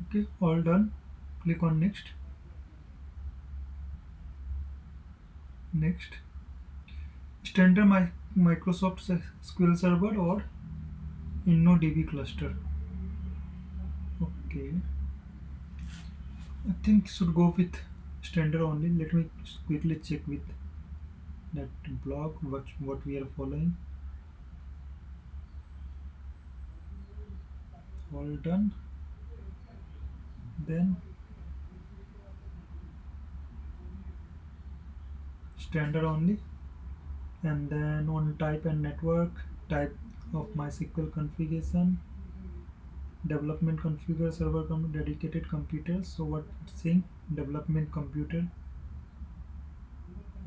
Okay, all done. Click on next. Next, standard Microsoft SQL Server or InnoDB cluster. Okay, I think should go with standard only. Let me quickly check with that blog what we are following. All done. Then standard only, and then on type and network, type of MySQL configuration, development configure server dedicated computer. So what it's saying, development computer.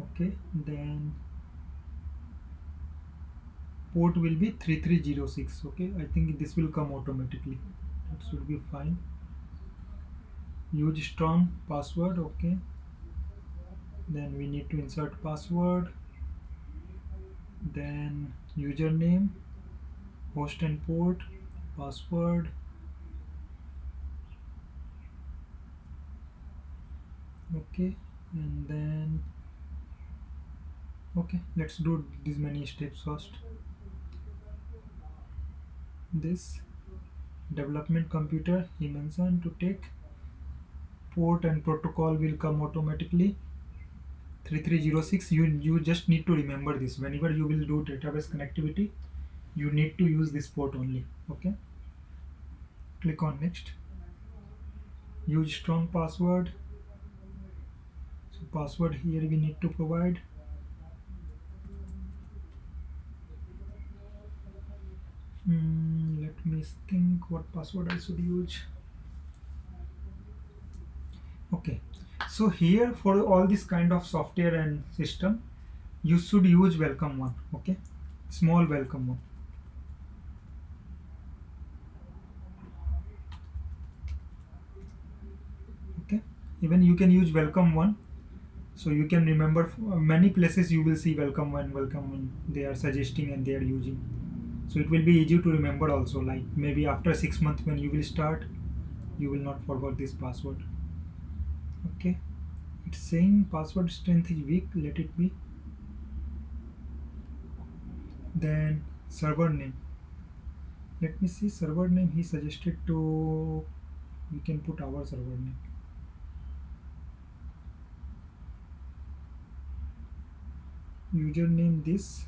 Okay, then port will be 3306. Okay, I think this will come automatically, that should be fine. Use strong password. Okay, then we need to insert password, then username, host and port, password, Okay, and then okay, let's do these many steps first. This development computer, he mentioned to take port and protocol will come automatically. 3306, you just need to remember this whenever you will do database connectivity. You need to use this port only. Okay, click on next. Use strong password. So password here we need to provide. Let me think what password I should use. Okay, so here for all this kind of software and system, you should use welcome one. Okay, small welcome one. Okay, even you can use welcome one, so you can remember many places you will see welcome one they are suggesting and they are using, so it will be easy to remember also, like maybe after 6 months when you will start, you will not forget this password. Okay, it's saying password strength is weak, let it be. Then server name, let me see server name he suggested to, we can put our server name. Username this.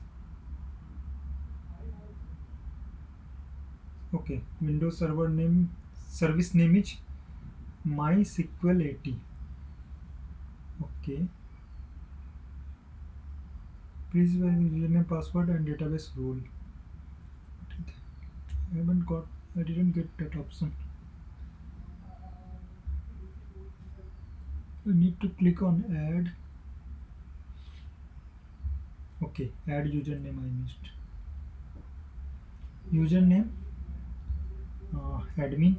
Okay, Windows server name, service name is MySQL 80. Okay, please username, password, and database rule. I haven't got. I didn't get that option. I need to click on add. Okay, add username. I missed. Username admin.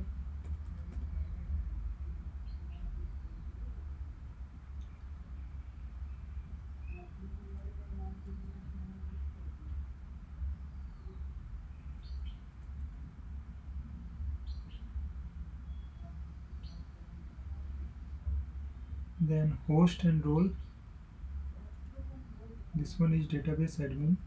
Then host and role. This one is database admin.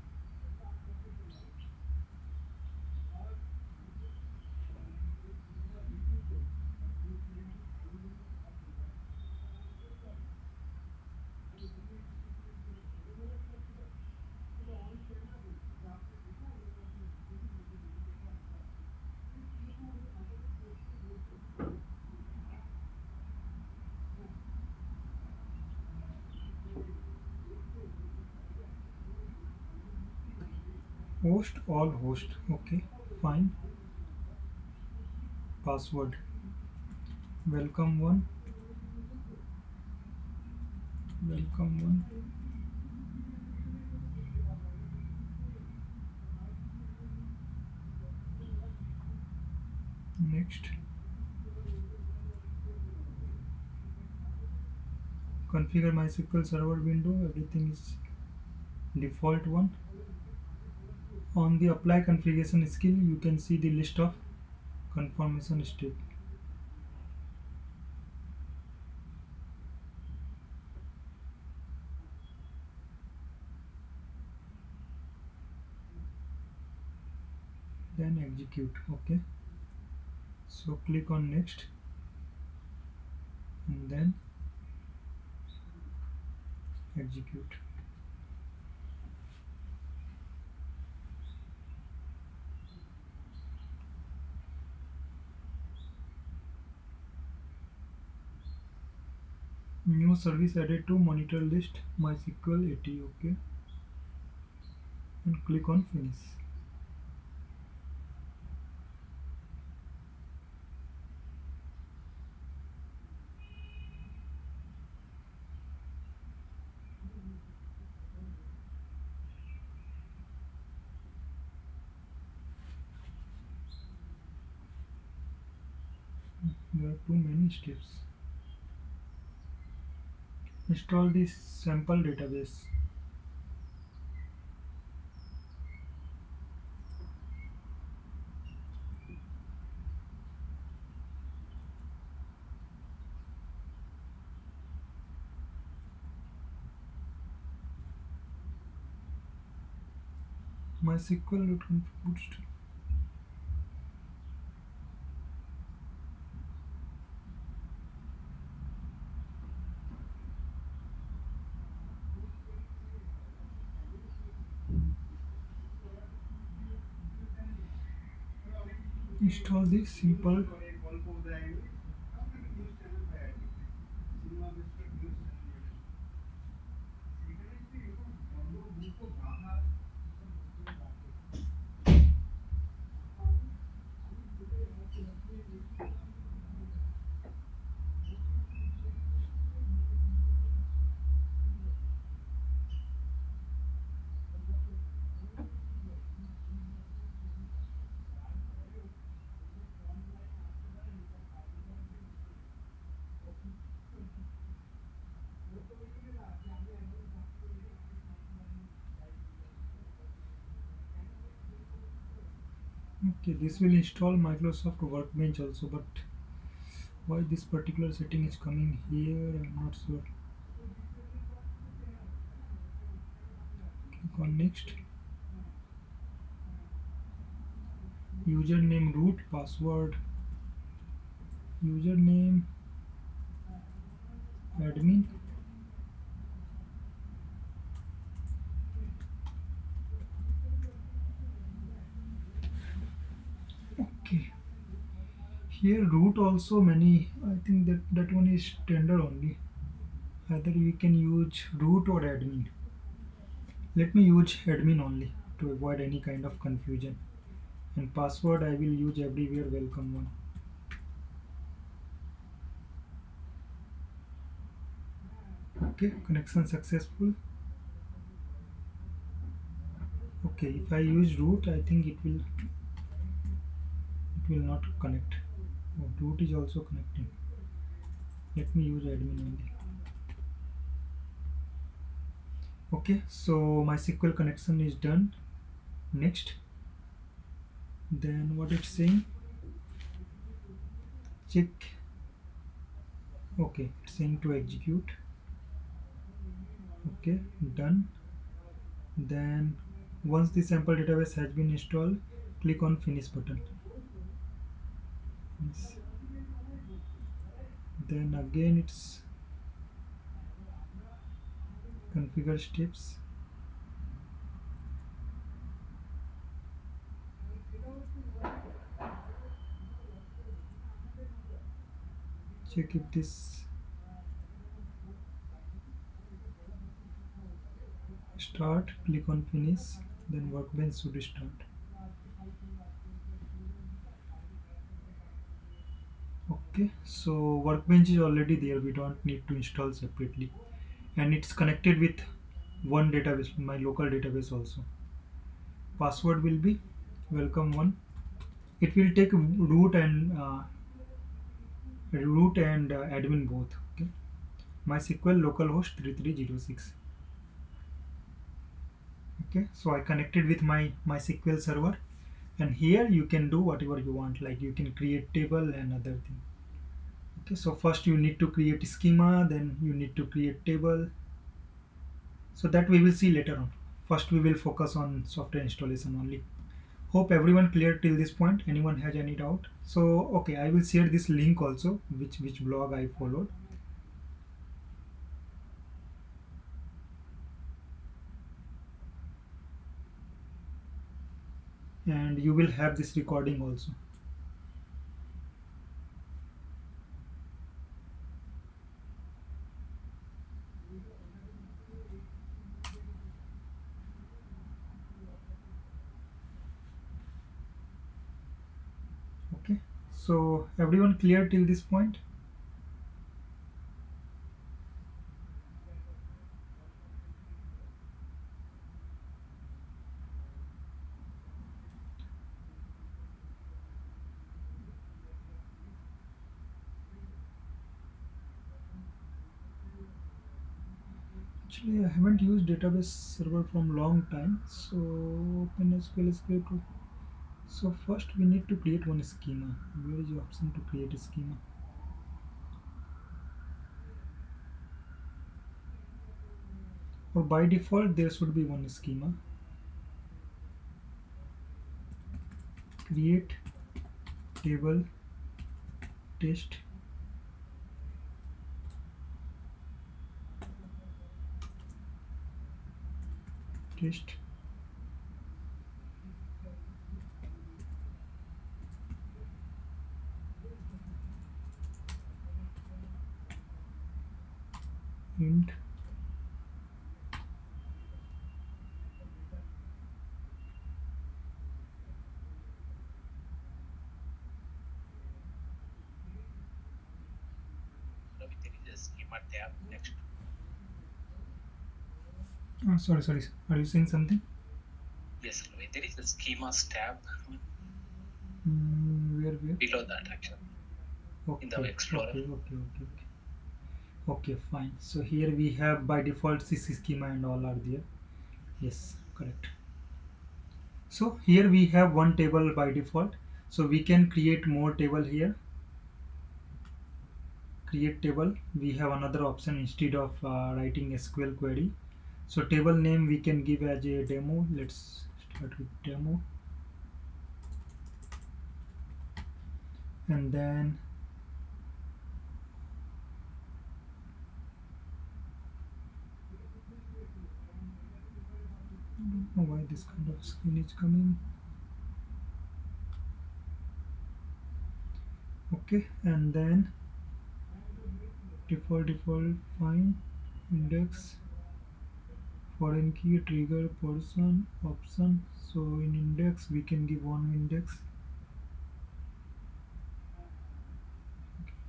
Host all host. Okay, fine. Password. Welcome one. Welcome one. Next. Configure MySQL server window. Everything is default one. On the apply configuration skill, you can see the list of confirmation step. Then execute. Okay, so click on next and then execute. New service added to monitor list MySQL 80. Okay, and click on finish. There are too many steps. Install this sample database. MySQL root config. Install this simple. Okay, this will install Microsoft Workbench also, but why this particular setting is coming here, I'm not sure. Click on next. Username root, password, username admin. Okay, here root also many, I think that one is standard only. Either we can use root or admin. Let me use admin only to avoid any kind of confusion. And password I will use everywhere welcome one. Okay, connection successful. Okay, if I use root, I think it will not connect. Oh, root is also connecting. Let me use admin only. Okay, so my SQL connection is done. Next, then what it's saying, check. Okay, it's saying to execute. Okay, done. Then once the sample database has been installed, click on finish button. Yes. Then again it's configure steps. Check if this start, click on finish, then workbench should start. Okay, so workbench is already there, we don't need to install separately, and it's connected with one database, my local database also. Password will be welcome one. It will take root and admin both. Okay, MySQL localhost 3306. Okay, so I connected with my MySQL server, and here you can do whatever you want, like you can create table and other thing. Okay, so first you need to create schema, then you need to create table, so that we will see later on. First we will focus on software installation only. Hope everyone clear till this point. Anyone has any doubt? So okay, I will share this link also, which blog I followed. And you will have this recording also. Okay, so everyone clear till this point? Actually, I haven't used database server from long time, so open SQL script. So first we need to create one schema. Where is the option to create a schema? Or by default there should be one schema. create table test test int There is a schema tab next. sorry, are you saying something? Yes, there is a schemas tab Where below that actually in the okay Explorer. okay, fine. So here we have by default this schema and all are there. Yes, correct. So here we have one table by default, so we can create more table here. Create table, we have another option instead of writing SQL query. So table name we can give as a demo. Let's start with demo, and then I don't know why this kind of screen is coming. Okay, and then default fine, index, foreign key, trigger, person, option. So in index we can give one index.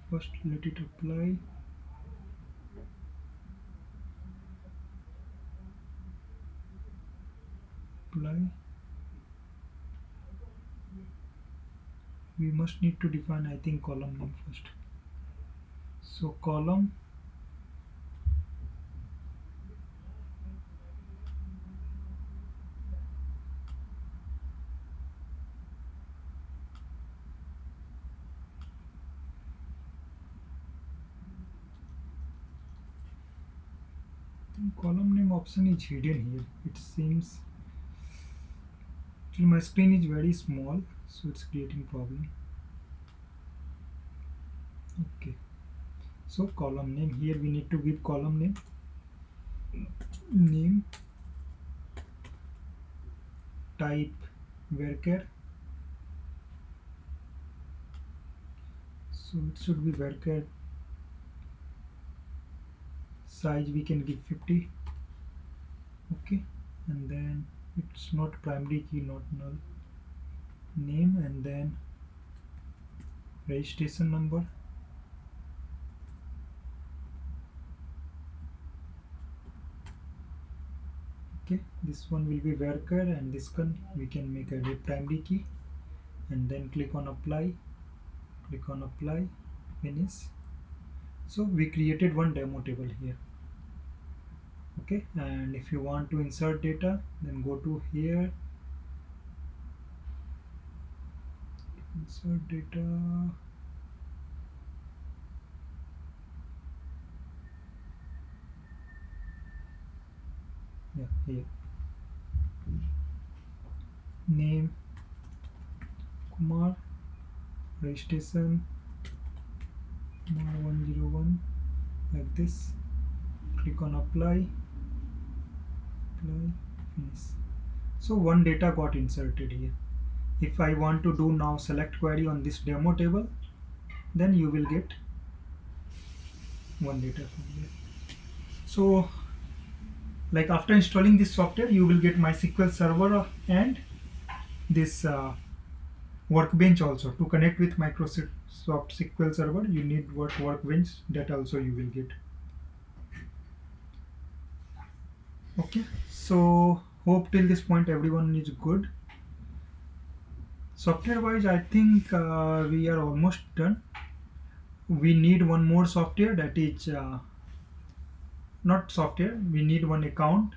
First let it apply. We must need to define, I think, column name first. So column, I think column name option is hidden here. It seems actually my screen is very small, so it's creating problem. Okay, so column name, here we need to give column name type varchar, so it should be varchar. Size we can give 50. Okay, and then it's not primary key, not null. Name, and then registration number. Okay, this one will be varchar, and this one we can make a primary key, and then click on apply, finish. So we created one demo table here. Okay, and if you want to insert data, then go to here, insert data. Yeah, here, name Kumar, registration Kumar 101, like this. Click on apply, finish. So one data got inserted here. If I want to do now select query on this demo table, then you will get one data from here. So like after installing this software, you will get MySQL server and this workbench also. To connect with Microsoft SQL server, you need workbench, that also you will get. Okay, so hope till this point everyone is good. Software wise, I think we are almost done. We need one more software, that is not software, we need one account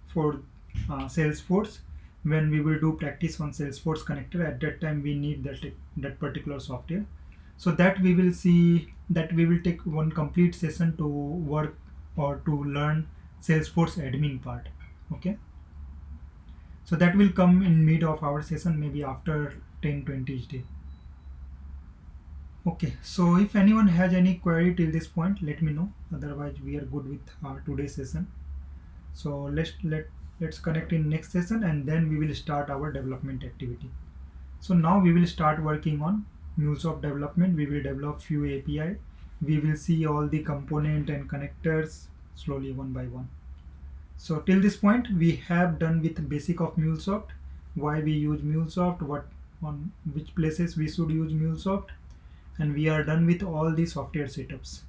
for Salesforce. When we will do practice on Salesforce connector, at that time we need that particular software. So that we will see, that we will take one complete session to work or to learn Salesforce admin part. Okay, so that will come in mid of our session, maybe after 10-20 each day. Okay, so if anyone has any query till this point, let me know. Otherwise, we are good with today's session. So let's connect in next session, and then we will start our development activity. So now we will start working on MuleSoft development. We will develop few API. We will see all the component and connectors slowly one by one. So till this point, we have done with basic of MuleSoft, why we use MuleSoft, what on which places we should use MuleSoft, and we are done with all the software setups.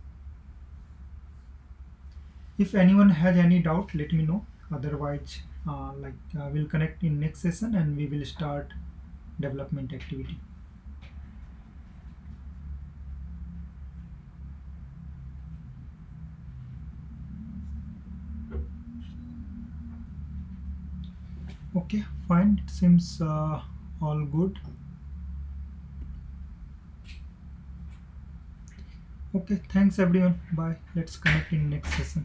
If anyone has any doubt, let me know. Otherwise, we'll connect in next session and we will start development activity. Okay, fine. It seems all good. Okay, thanks everyone. Bye. Let's connect in next session.